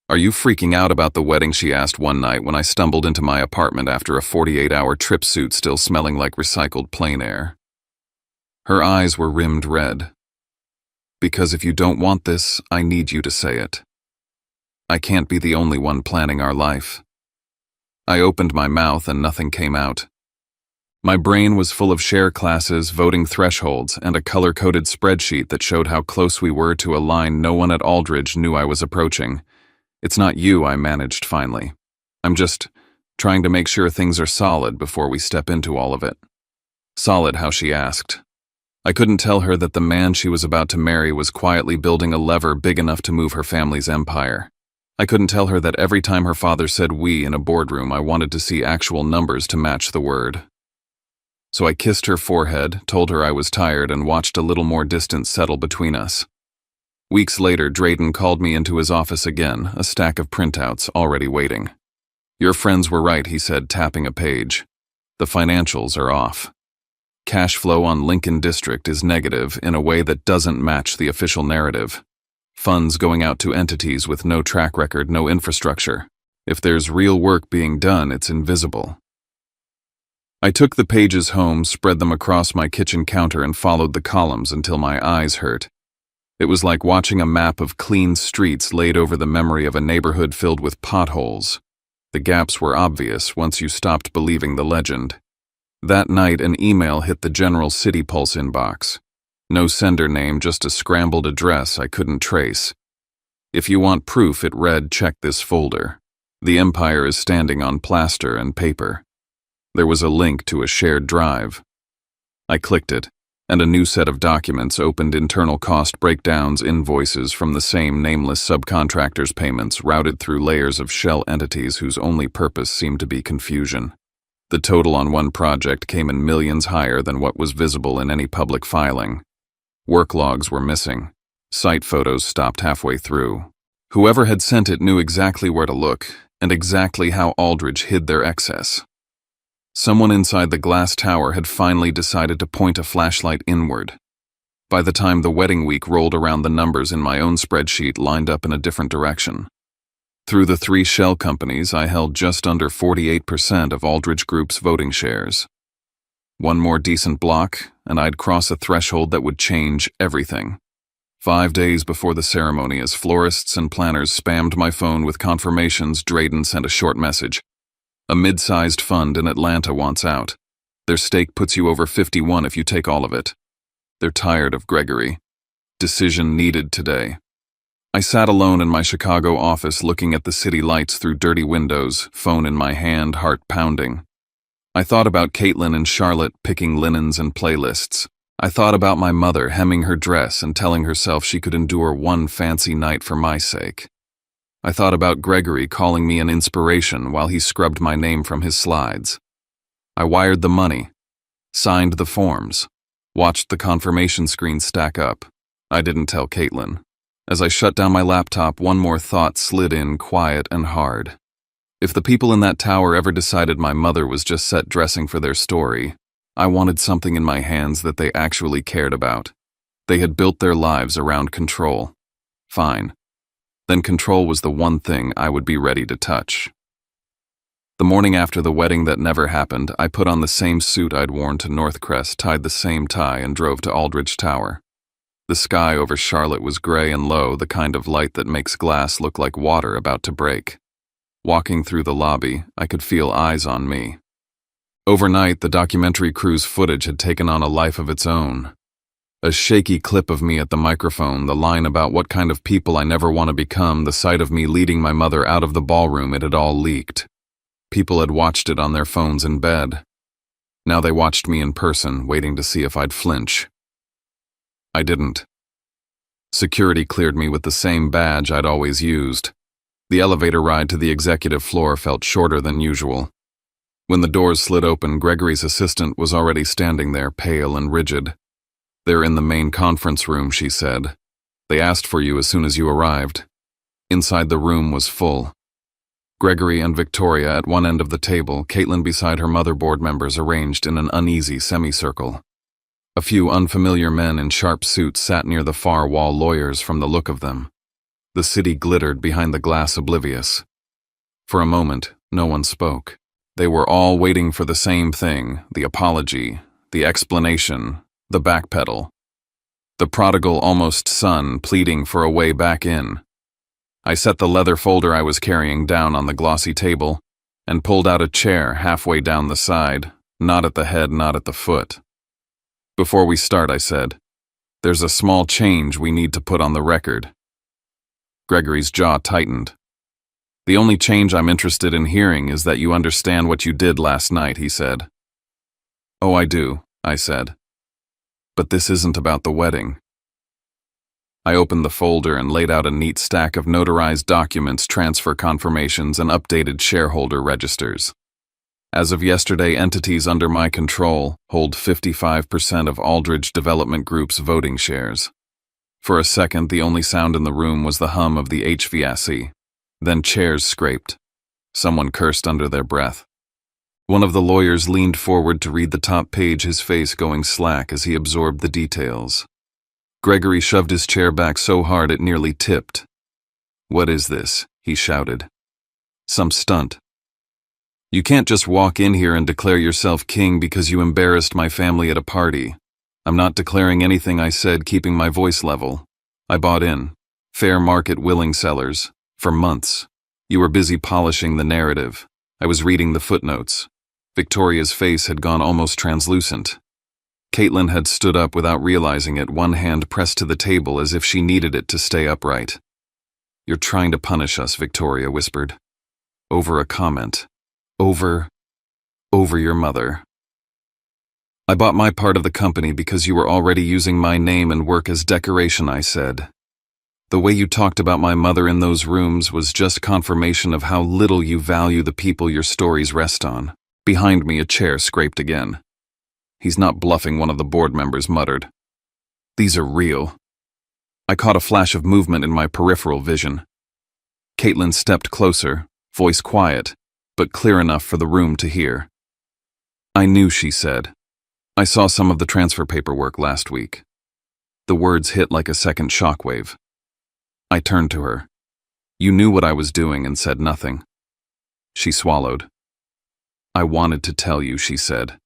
"Are you freaking out about the wedding?" she asked one night when I stumbled into my apartment after a 48-hour trip suit still smelling like recycled plane air. Her eyes were rimmed red. "Because if you don't want this, I need you to say it. I can't be the only one planning our life." I opened my mouth and nothing came out. My brain was full of share classes, voting thresholds, and a color-coded spreadsheet that showed how close we were to a line no one at Aldridge knew I was approaching. "It's not you," I managed finally. "I'm just trying to make sure things are solid before we step into all of it." "Solid how?" she asked. I couldn't tell her that the man she was about to marry was quietly building a lever big enough to move her family's empire. I couldn't tell her that every time her father said "we" in a boardroom, I wanted to see actual numbers to match the word. So I kissed her forehead, told her I was tired, and watched a little more distance settle between us. Weeks later, Drayden called me into his office again, a stack of printouts already waiting. "Your friends were right," he said, tapping a page. "The financials are off. Cash flow on Lincoln District is negative in a way that doesn't match the official narrative. Funds going out to entities with no track record, no infrastructure. If there's real work being done, it's invisible." I took the pages home, spread them across my kitchen counter, and followed the columns until my eyes hurt. It was like watching a map of clean streets laid over the memory of a neighborhood filled with potholes. The gaps were obvious once you stopped believing the legend. That night, an email hit the general City Pulse inbox. No sender name, just a scrambled address I couldn't trace. "If you want proof," it read, "check this folder. The empire is standing on plaster and paper." There was a link to a shared drive. I clicked it, and a new set of documents opened: internal cost breakdowns, invoices from the same nameless subcontractors, payments routed through layers of shell entities whose only purpose seemed to be confusion. The total on one project came in millions higher than what was visible in any public filing. Work logs were missing. Site photos stopped halfway through. Whoever had sent it knew exactly where to look, and exactly how Aldridge hid their excess. Someone inside the glass tower had finally decided to point a flashlight inward. By the time the wedding week rolled around, the numbers in my own spreadsheet lined up in a different direction. Through the 3 shell companies, I held just under 48% of Aldridge Group's voting shares. One more decent block, and I'd cross a threshold that would change everything. 5 days before the ceremony, as florists and planners spammed my phone with confirmations, Drayden sent a short message. A mid-sized fund in Atlanta wants out. Their stake puts you over 51 if you take all of it. They're tired of Gregory. Decision needed today. I sat alone in my Chicago office looking at the city lights through dirty windows, phone in my hand, heart pounding. I thought about Caitlin and Charlotte picking linens and playlists. I thought about my mother hemming her dress and telling herself she could endure one fancy night for my sake. I thought about Gregory calling me an inspiration while he scrubbed my name from his slides. I wired the money, signed the forms, watched the confirmation screen stack up. I didn't tell Caitlin. As I shut down my laptop, one more thought slid in, quiet and hard. If the people in that tower ever decided my mother was just set dressing for their story, I wanted something in my hands that they actually cared about. They had built their lives around control. Fine. Then control was the one thing I would be ready to touch. The morning after the wedding that never happened, I put on the same suit I'd worn to Northcrest, tied the same tie, and drove to Aldridge Tower. The sky over Charlotte was gray and low, the kind of light that makes glass look like water about to break. Walking through the lobby, I could feel eyes on me. Overnight, the documentary crew's footage had taken on a life of its own. A shaky clip of me at the microphone, the line about what kind of people I never want to become, the sight of me leading my mother out of the ballroom, it had all leaked. People had watched it on their phones in bed. Now they watched me in person, waiting to see if I'd flinch. I didn't. Security cleared me with the same badge I'd always used. The elevator ride to the executive floor felt shorter than usual. When the doors slid open, Gregory's assistant was already standing there, pale and rigid. "They're in the main conference room," she said. "They asked for you as soon as you arrived." Inside the room was full. Gregory and Victoria at one end of the table, Caitlin beside her mother, board members arranged in an uneasy semicircle. A few unfamiliar men in sharp suits sat near the far wall, lawyers from the look of them. The city glittered behind the glass, oblivious. For a moment, no one spoke. They were all waiting for the same thing, the apology, the explanation, the backpedal. The prodigal almost son pleading for a way back in. I set the leather folder I was carrying down on the glossy table and pulled out a chair halfway down the side, not at the head, not at the foot. "Before we start," I said, "there's a small change we need to put on the record." Gregory's jaw tightened. "The only change I'm interested in hearing is that you understand what you did last night," he said. "Oh, I do," I said. "But this isn't about the wedding." I opened the folder and laid out a neat stack of notarized documents, transfer confirmations, and updated shareholder registers. As of yesterday, entities under my control hold 55% of Aldridge Development Group's voting shares. For a second, the only sound in the room was the hum of the HVAC. Then chairs scraped. Someone cursed under their breath. One of the lawyers leaned forward to read the top page, his face going slack as he absorbed the details. Gregory shoved his chair back so hard it nearly tipped. "What is this?" he shouted. "Some stunt. You can't just walk in here and declare yourself king because you embarrassed my family at a party. I'm not declaring anything," I said, keeping my voice level. "I bought in. Fair market willing sellers. For months. You were busy polishing the narrative. I was reading the footnotes." Victoria's face had gone almost translucent. Caitlin had stood up without realizing it, one hand pressed to the table as if she needed it to stay upright. "You're trying to punish us," Victoria whispered. "Over a comment. Over your mother." "I bought my part of the company because you were already using my name and work as decoration," I said. "The way you talked about my mother in those rooms was just confirmation of how little you value the people your stories rest on." Behind me, a chair scraped again. "He's not bluffing," one of the board members muttered. "These are real." I caught a flash of movement in my peripheral vision. Caitlin stepped closer, voice quiet, but clear enough for the room to hear. I knew, she said. I saw some of the transfer paperwork last week. The words hit like a second shockwave. I turned to her. You knew what I was doing and said nothing. She swallowed. I wanted to tell you, she said.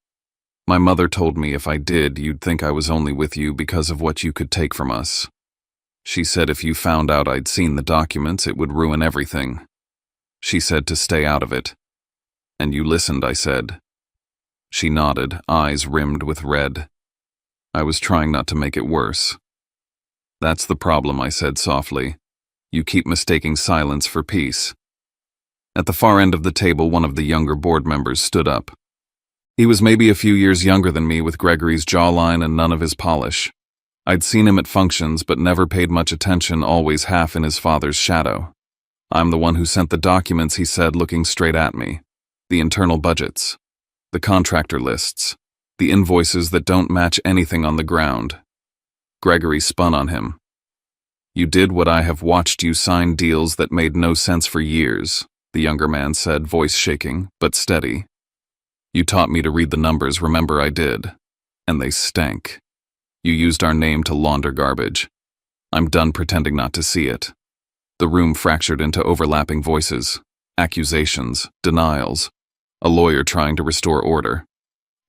My mother told me if I did, you'd think I was only with you because of what you could take from us. She said if you found out I'd seen the documents, it would ruin everything. She said to stay out of it. And you listened, I said. She nodded, eyes rimmed with red. I was trying not to make it worse. That's the problem, I said softly. You keep mistaking silence for peace. At the far end of the table, one of the younger board members stood up. He was maybe a few years younger than me, with Gregory's jawline and none of his polish. I'd seen him at functions but never paid much attention, always half in his father's shadow. I'm the one who sent the documents, he said, looking straight at me. The internal budgets. The contractor lists. The invoices that don't match anything on the ground. Gregory spun on him. You did what I have watched you sign, deals that made no sense for years, the younger man said, voice shaking, but steady. You taught me to read the numbers, remember I did. And they stank. You used our name to launder garbage. I'm done pretending not to see it. The room fractured into overlapping voices, accusations, denials, a lawyer trying to restore order.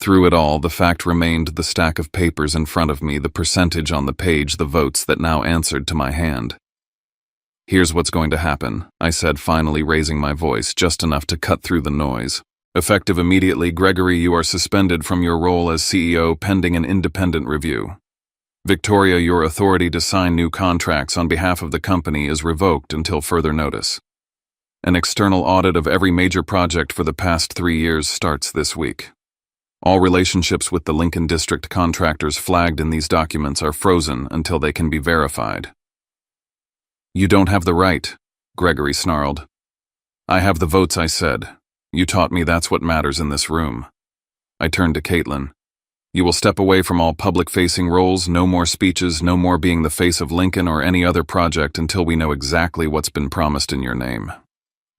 Through it all, the fact remained: the stack of papers in front of me, the percentage on the page, the votes that now answered to my hand. Here's what's going to happen, I said, finally raising my voice just enough to cut through the noise. Effective immediately, Gregory, you are suspended from your role as CEO pending an independent review. Victoria, your authority to sign new contracts on behalf of the company is revoked until further notice. An external audit of every major project for the past 3 years starts this week. All relationships with the Lincoln District contractors flagged in these documents are frozen until they can be verified. You don't have the right, Gregory snarled. I have the votes, I said. You taught me that's what matters in this room. I turned to Caitlin. You will step away from all public-facing roles, no more speeches, no more being the face of Lincoln or any other project until we know exactly what's been promised in your name.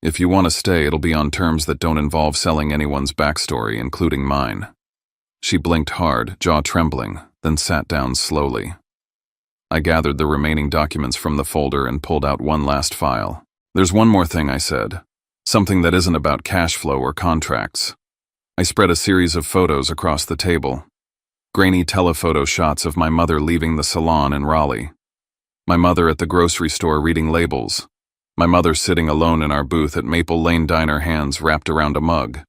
If you want to stay, it'll be on terms that don't involve selling anyone's backstory, including mine. She blinked hard, jaw trembling, then sat down slowly. I gathered the remaining documents from the folder and pulled out one last file. There's one more thing, I said. Something that isn't about cash flow or contracts. I spread a series of photos across the table. Grainy telephoto shots of my mother leaving the salon in Raleigh. My mother at the grocery store reading labels. My mother sitting alone in our booth at Maple Lane Diner, hands wrapped around a mug.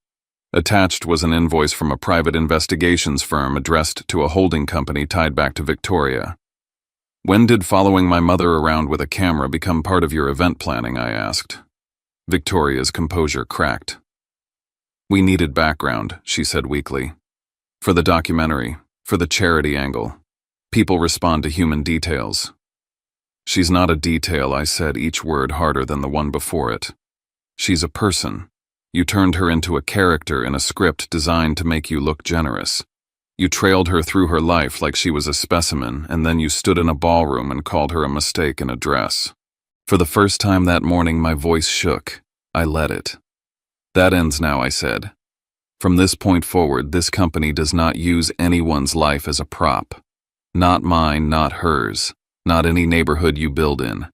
Attached was an invoice from a private investigations firm addressed to a holding company tied back to Victoria. When did following my mother around with a camera become part of your event planning, I asked. Victoria's composure cracked. We needed background, she said weakly. For the documentary, for the charity angle. People respond to human details. She's not a detail, I said, each word harder than the one before it. She's a person. You turned her into a character in a script designed to make you look generous. You trailed her through her life like she was a specimen, and then you stood in a ballroom and called her a mistake in a dress. For the first time that morning, my voice shook. I let it. That ends now, I said. From this point forward, this company does not use anyone's life as a prop. Not mine, not hers, not any neighborhood you build in.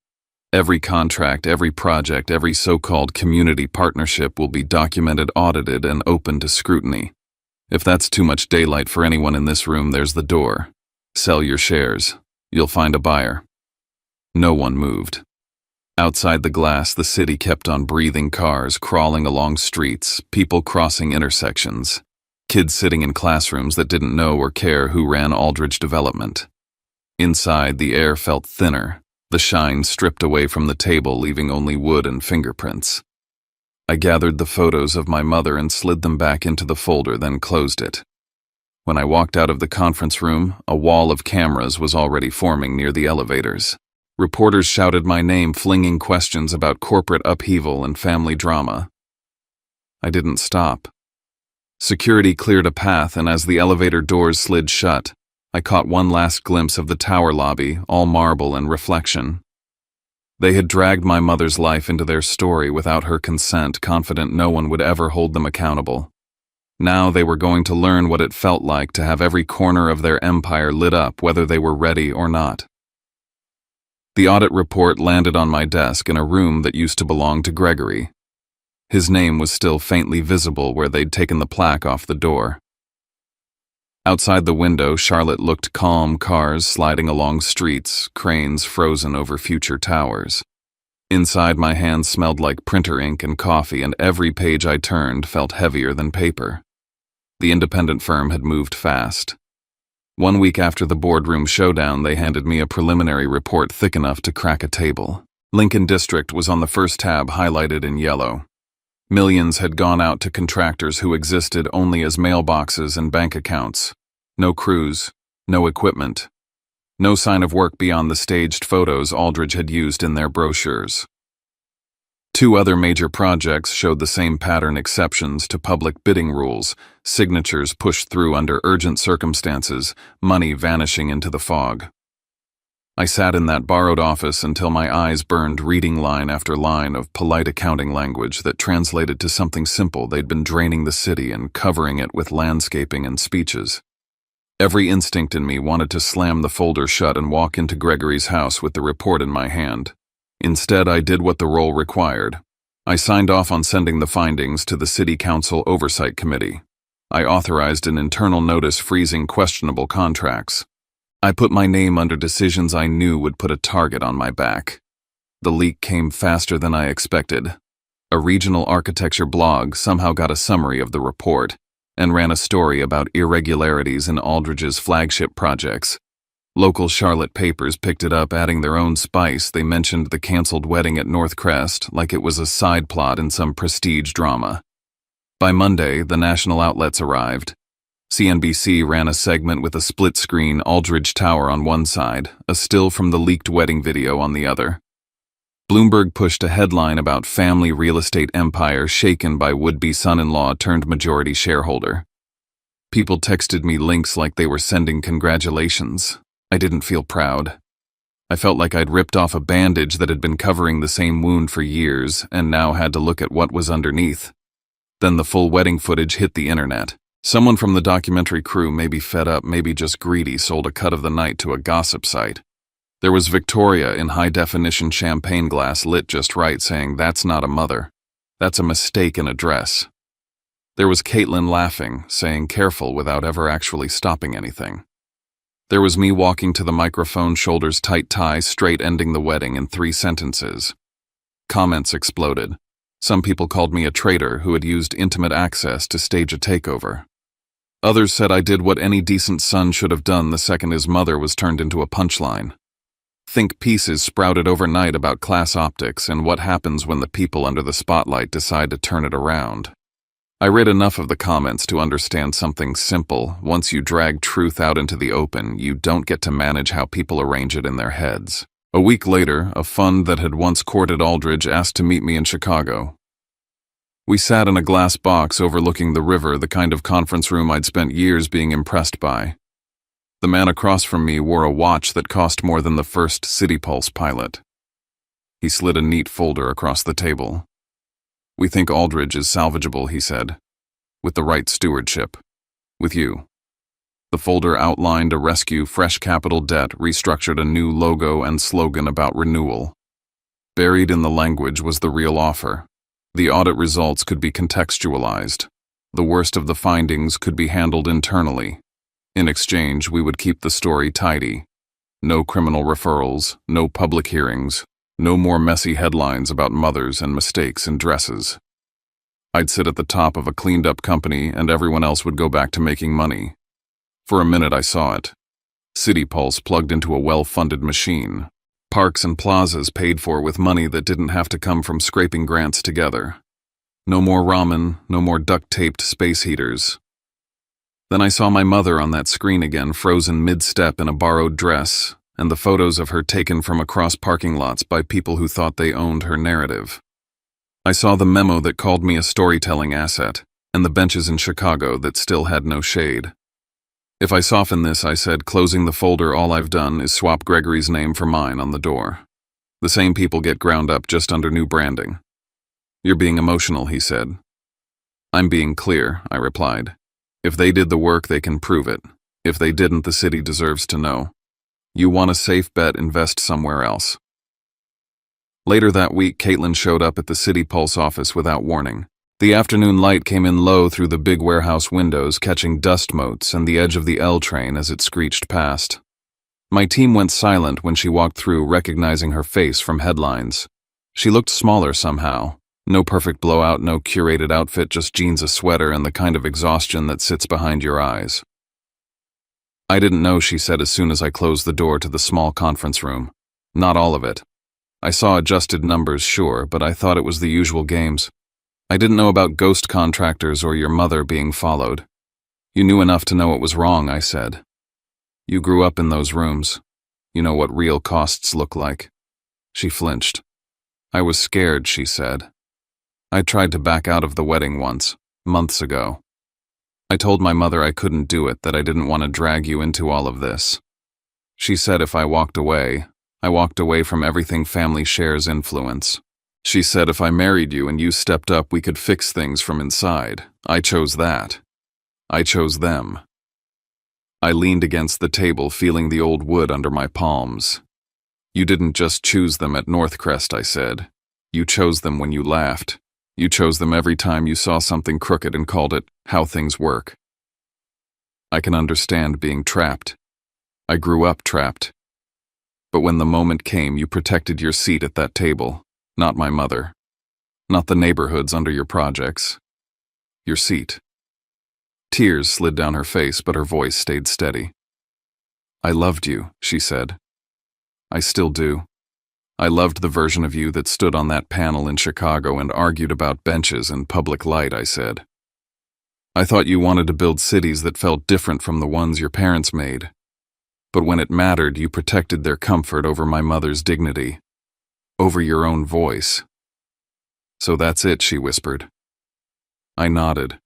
Every contract, every project, every so-called community partnership will be documented, audited, and open to scrutiny. If that's too much daylight for anyone in this room, there's the door. Sell your shares. You'll find a buyer. No one moved. Outside the glass, the city kept on breathing, cars crawling along streets, people crossing intersections, kids sitting in classrooms that didn't know or care who ran Aldridge Development. Inside, the air felt thinner, the shine stripped away from the table, leaving only wood and fingerprints. I gathered the photos of my mother and slid them back into the folder, then closed it. When I walked out of the conference room, a wall of cameras was already forming near the elevators. Reporters shouted my name, flinging questions about corporate upheaval and family drama. I didn't stop. Security cleared a path, and as the elevator doors slid shut, I caught one last glimpse of the tower lobby, all marble and reflection. They had dragged my mother's life into their story without her consent, confident no one would ever hold them accountable. Now they were going to learn what it felt like to have every corner of their empire lit up, whether they were ready or not. The audit report landed on my desk in a room that used to belong to Gregory. His name was still faintly visible where they'd taken the plaque off the door. Outside the window, Charlotte looked calm, cars sliding along streets, cranes frozen over future towers. Inside, my hands smelled like printer ink and coffee, and every page I turned felt heavier than paper. The independent firm had moved fast. 1 week after the boardroom showdown, they handed me a preliminary report thick enough to crack a table. Lincoln District was on the first tab, highlighted in yellow. Millions had gone out to contractors who existed only as mailboxes and bank accounts. No crews, no equipment, no sign of work beyond the staged photos Aldridge had used in their brochures. 2 other major projects showed the same pattern: exceptions to public bidding rules, signatures pushed through under urgent circumstances, money vanishing into the fog. I sat in that borrowed office until my eyes burned, reading line after line of polite accounting language that translated to something simple. They'd been draining the city and covering it with landscaping and speeches. Every instinct in me wanted to slam the folder shut and walk into Gregory's house with the report in my hand. Instead, I did what the role required. I signed off on sending the findings to the City Council Oversight Committee. I authorized an internal notice freezing questionable contracts. I put my name under decisions I knew would put a target on my back. The leak came faster than I expected. A regional architecture blog somehow got a summary of the report and ran a story about irregularities in Aldridge's flagship projects. Local Charlotte papers picked it up, adding their own spice. They mentioned the canceled wedding at North Crest like it was a side plot in some prestige drama. By Monday, the national outlets arrived. CNBC ran a segment with a split-screen Aldridge Tower on one side, a still from the leaked wedding video on the other. Bloomberg pushed a headline about family real estate empire shaken by would-be son-in-law turned majority shareholder. People texted me links like they were sending congratulations. I didn't feel proud. I felt like I'd ripped off a bandage that had been covering the same wound for years and now had to look at what was underneath. Then the full wedding footage hit the internet. Someone from the documentary crew, maybe fed up, maybe just greedy, sold a cut of the night to a gossip site. There was Victoria in high-definition champagne glass lit just right saying, "That's not a mother. That's a mistake in a dress." There was Caitlin laughing, saying "careful" without ever actually stopping anything. There was me walking to the microphone, shoulders tight, tie straight, ending the wedding in 3 sentences. Comments exploded. Some people called me a traitor who had used intimate access to stage a takeover. Others said I did what any decent son should have done the second his mother was turned into a punchline. Think pieces sprouted overnight about class optics and what happens when the people under the spotlight decide to turn it around. I read enough of the comments to understand something simple. Once you drag truth out into the open, you don't get to manage how people arrange it in their heads. A week later, a fund that had once courted Aldridge asked to meet me in Chicago. We sat in a glass box overlooking the river, the kind of conference room I'd spent years being impressed by. The man across from me wore a watch that cost more than the first City Pulse pilot. He slid a neat folder across the table. "We think Aldridge is salvageable," he said. "With the right stewardship. With you." The folder outlined a rescue, fresh capital debt, restructured a new logo and slogan about renewal. Buried in the language was the real offer. The audit results could be contextualized. The worst of the findings could be handled internally. In exchange, we would keep the story tidy. No criminal referrals, no public hearings, no more messy headlines about mothers and mistakes in dresses. I'd sit at the top of a cleaned-up company and everyone else would go back to making money. For a minute I saw it. City Pulse plugged into a well-funded machine. Parks and plazas paid for with money that didn't have to come from scraping grants together. No more ramen, no more duct-taped space heaters. Then I saw my mother on that screen again, frozen mid-step in a borrowed dress, and the photos of her taken from across parking lots by people who thought they owned her narrative. I saw the memo that called me a storytelling asset, and the benches in Chicago that still had no shade. If I soften this, I said, closing the folder, all I've done is swap Gregory's name for mine on the door. The same people get ground up just under new branding. "You're being emotional," he said. I'm being clear, I replied. If they did the work, they can prove it. If they didn't, the city deserves to know. You want a safe bet, invest somewhere else. Later that week, Caitlin showed up at the City Pulse office without warning. The afternoon light came in low through the big warehouse windows, catching dust motes and the edge of the L train as it screeched past. My team went silent when she walked through, recognizing her face from headlines. She looked smaller somehow. No perfect blowout, no curated outfit, just jeans, a sweater, and the kind of exhaustion that sits behind your eyes. I didn't know, she said as soon as I closed the door to the small conference room. Not all of it. I saw adjusted numbers, sure, but I thought it was the usual games. I didn't know about ghost contractors or your mother being followed. You knew enough to know what was wrong, I said. You grew up in those rooms. You know what real costs look like. She flinched. I was scared, she said. I tried to back out of the wedding once, months ago. I told my mother I couldn't do it, that I didn't want to drag you into all of this. She said if I walked away from everything family shares influence. She said if I married you and you stepped up, we could fix things from inside. I chose that. I chose them. I leaned against the table, feeling the old wood under my palms. You didn't just choose them at Northcrest, I said. You chose them when you laughed. You chose them every time you saw something crooked and called it how things work. I can understand being trapped. I grew up trapped. But when the moment came, you protected your seat at that table, not my mother, not the neighborhoods under your projects. Your seat. Tears slid down her face, but her voice stayed steady. I loved you, she said. I still do. I loved the version of you that stood on that panel in Chicago and argued about benches and public light, I said. I thought you wanted to build cities that felt different from the ones your parents made. But when it mattered, you protected their comfort over my mother's dignity, over your own voice. So that's it, she whispered. I nodded.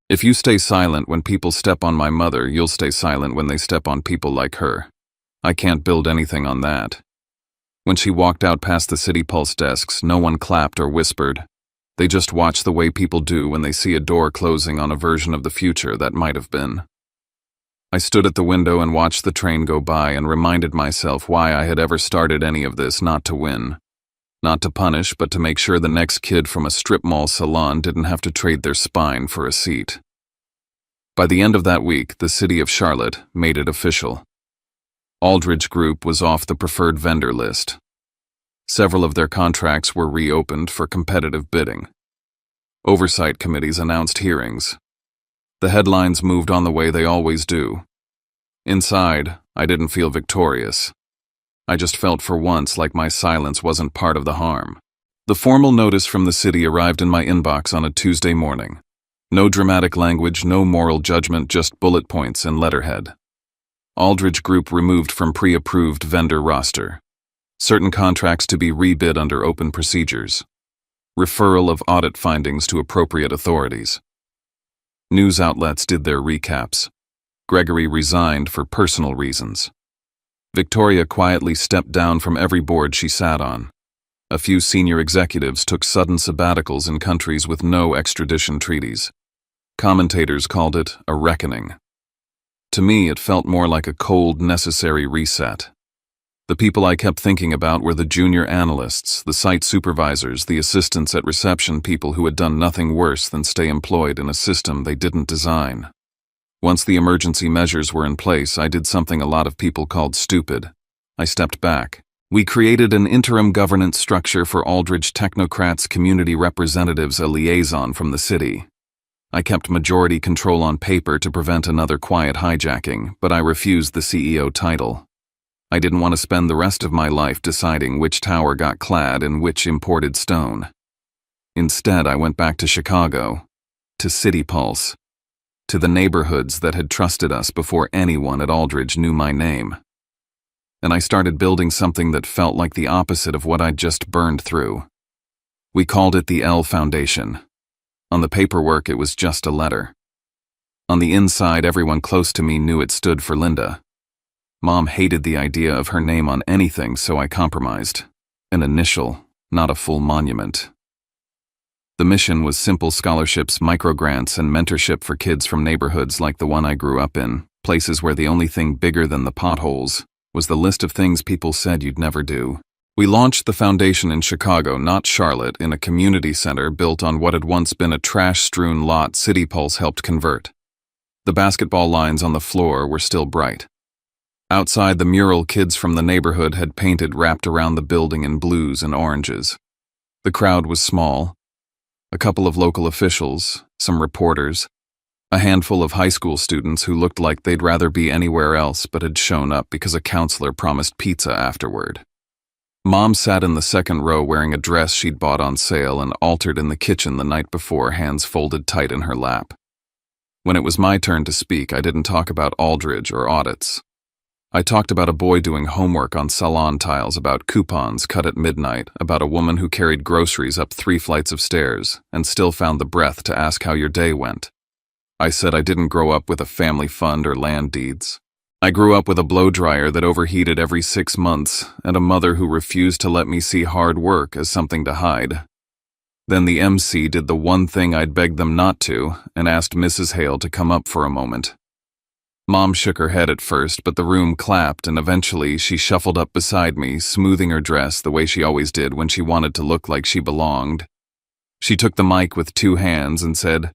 If you stay silent when people step on my mother, you'll stay silent when they step on people like her. I can't build anything on that. When she walked out past the City Pulse desks, no one clapped or whispered. They just watched the way people do when they see a door closing on a version of the future that might have been. I stood at the window and watched the train go by and reminded myself why I had ever started any of this, not to win. Not to punish, but to make sure the next kid from a strip mall salon didn't have to trade their spine for a seat. By the end of that week, the city of Charlotte made it official. Aldridge Group was off the preferred vendor list. Several of their contracts were reopened for competitive bidding. Oversight committees announced hearings. The headlines moved on the way they always do. Inside, I didn't feel victorious. I just felt for once like my silence wasn't part of the harm. The formal notice from the city arrived in my inbox on a Tuesday morning. No dramatic language, no moral judgment, just bullet points and letterhead. Aldridge Group removed from pre-approved vendor roster. Certain contracts to be rebid under open procedures. Referral of audit findings to appropriate authorities. News outlets did their recaps. Gregory resigned for personal reasons. Victoria quietly stepped down from every board she sat on. A few senior executives took sudden sabbaticals in countries with no extradition treaties. Commentators called it a reckoning. To me, it felt more like a cold, necessary reset. The people I kept thinking about were the junior analysts, the site supervisors, the assistants at reception, people who had done nothing worse than stay employed in a system they didn't design. Once the emergency measures were in place, I did something a lot of people called stupid. I stepped back. We created an interim governance structure for Aldridge technocrats, community representatives, a liaison from the city. I kept majority control on paper to prevent another quiet hijacking, but I refused the CEO title. I didn't want to spend the rest of my life deciding which tower got clad in which imported stone. Instead, I went back to Chicago, to City Pulse, to the neighborhoods that had trusted us before anyone at Aldridge knew my name. And I started building something that felt like the opposite of what I'd just burned through. We called it the L Foundation. On the paperwork, it was just a letter. On the inside, everyone close to me knew it stood for Linda. Mom hated the idea of her name on anything, so I compromised. An initial, not a full monument. The mission was simple scholarships, microgrants, and mentorship for kids from neighborhoods like the one I grew up in, places where the only thing bigger than the potholes was the list of things people said you'd never do. We launched the foundation in Chicago, not Charlotte, in a community center built on what had once been a trash-strewn lot City Pulse helped convert. The basketball lines on the floor were still bright. Outside, the mural kids from the neighborhood had painted wrapped around the building in blues and oranges. The crowd was small. A couple of local officials, some reporters, a handful of high school students who looked like they'd rather be anywhere else but had shown up because a counselor promised pizza afterward. Mom sat in the second row wearing a dress she'd bought on sale and altered in the kitchen the night before, hands folded tight in her lap. When it was my turn to speak, I didn't talk about Aldridge or audits. I talked about a boy doing homework on salon tiles, about coupons cut at midnight, about a woman who carried groceries up 3 flights of stairs and still found the breath to ask how your day went. I said I didn't grow up with a family fund or land deeds. I grew up with a blow dryer that overheated every 6 months and a mother who refused to let me see hard work as something to hide. Then the MC did the one thing I'd begged them not to and asked Mrs. Hale to come up for a moment. Mom shook her head at first, but the room clapped, and eventually she shuffled up beside me, smoothing her dress the way she always did when she wanted to look like she belonged. She took the mic with 2 hands and said,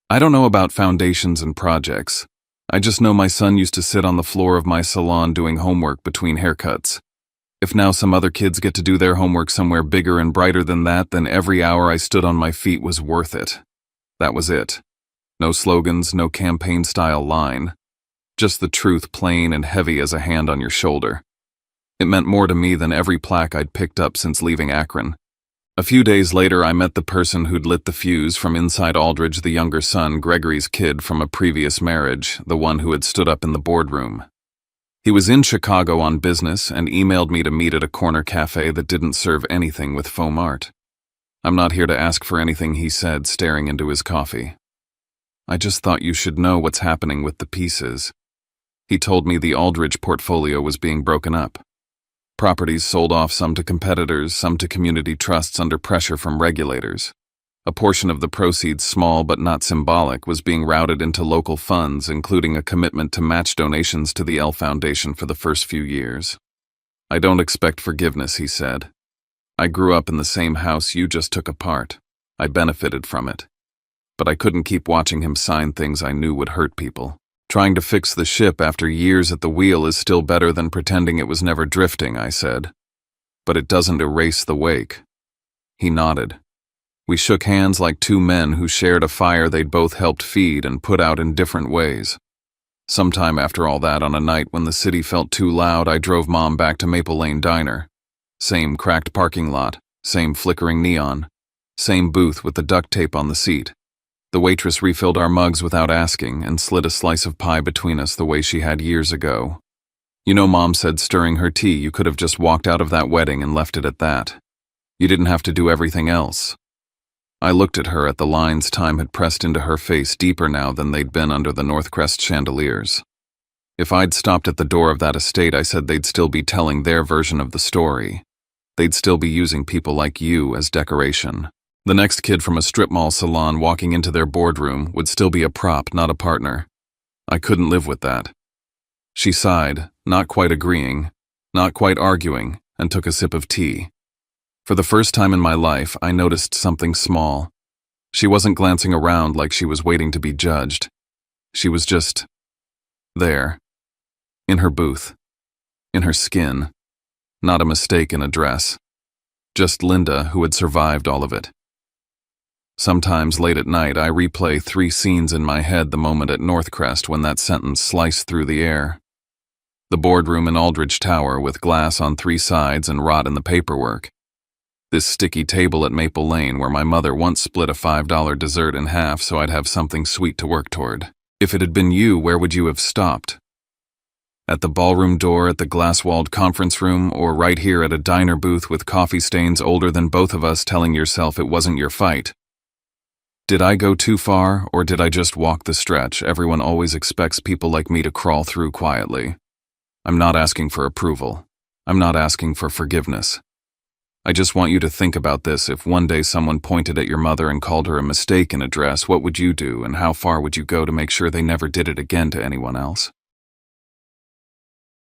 "I don't know about foundations and projects. I just know my son used to sit on the floor of my salon doing homework between haircuts. If now some other kids get to do their homework somewhere bigger and brighter than that, then every hour I stood on my feet was worth it." That was it. No slogans, no campaign-style line. Just the truth, plain and heavy as a hand on your shoulder. It meant more to me than every plaque I'd picked up since leaving Akron. A few days later, I met the person who'd lit the fuse from inside Aldridge, the younger son, Gregory's kid from a previous marriage, the one who had stood up in the boardroom. He was in Chicago on business and emailed me to meet at a corner cafe that didn't serve anything with foam art. "I'm not here to ask for anything," he said, staring into his coffee. "I just thought you should know what's happening with the pieces." He told me the Aldridge portfolio was being broken up. Properties sold off, some to competitors, some to community trusts under pressure from regulators. A portion of the proceeds, small but not symbolic, was being routed into local funds, including a commitment to match donations to the L Foundation for the first few years. "I don't expect forgiveness," he said. "I grew up in the same house you just took apart. I benefited from it. But I couldn't keep watching him sign things I knew would hurt people. Trying to fix the ship after years at the wheel is still better than pretending it was never drifting," I said. "But it doesn't erase the wake." He nodded. We shook hands like 2 men who shared a fire they'd both helped feed and put out in different ways. Sometime after all that, on a night when the city felt too loud, I drove Mom back to Maple Lane Diner. Same cracked parking lot, same flickering neon, same booth with the duct tape on the seat. The waitress refilled our mugs without asking and slid a slice of pie between us the way she had years ago. "You know," Mom said, stirring her tea, "you could have just walked out of that wedding and left it at that. You didn't have to do everything else." I looked at her, at the lines time had pressed into her face deeper now than they'd been under the Northcrest chandeliers. If I'd stopped at the door of that estate, I said they'd still be telling their version of the story. They'd still be using people like you as decoration. The next kid from a strip mall salon walking into their boardroom would still be a prop, not a partner. I couldn't live with that. She sighed, not quite agreeing, not quite arguing, and took a sip of tea. For the first time in my life, I noticed something small. She wasn't glancing around like she was waiting to be judged. She was just there, in her booth, in her skin, not a mistake in a dress. Just Linda, who had survived all of it. Sometimes late at night, I replay 3 scenes in my head, the moment at Northcrest when that sentence sliced through the air. The boardroom in Aldridge Tower with glass on 3 sides and rot in the paperwork. This sticky table at Maple Lane where my mother once split a $5 dessert in half so I'd have something sweet to work toward. If it had been you, where would you have stopped? At the ballroom door, at the glass-walled conference room, or right here at a diner booth with coffee stains older than both of us, telling yourself it wasn't your fight? Did I go too far, or did I just walk the stretch everyone always expects people like me to crawl through quietly? I'm not asking for approval. I'm not asking for forgiveness. I just want you to think about this. If one day someone pointed at your mother and called her a mistaken address, what would you do, and how far would you go to make sure they never did it again to anyone else?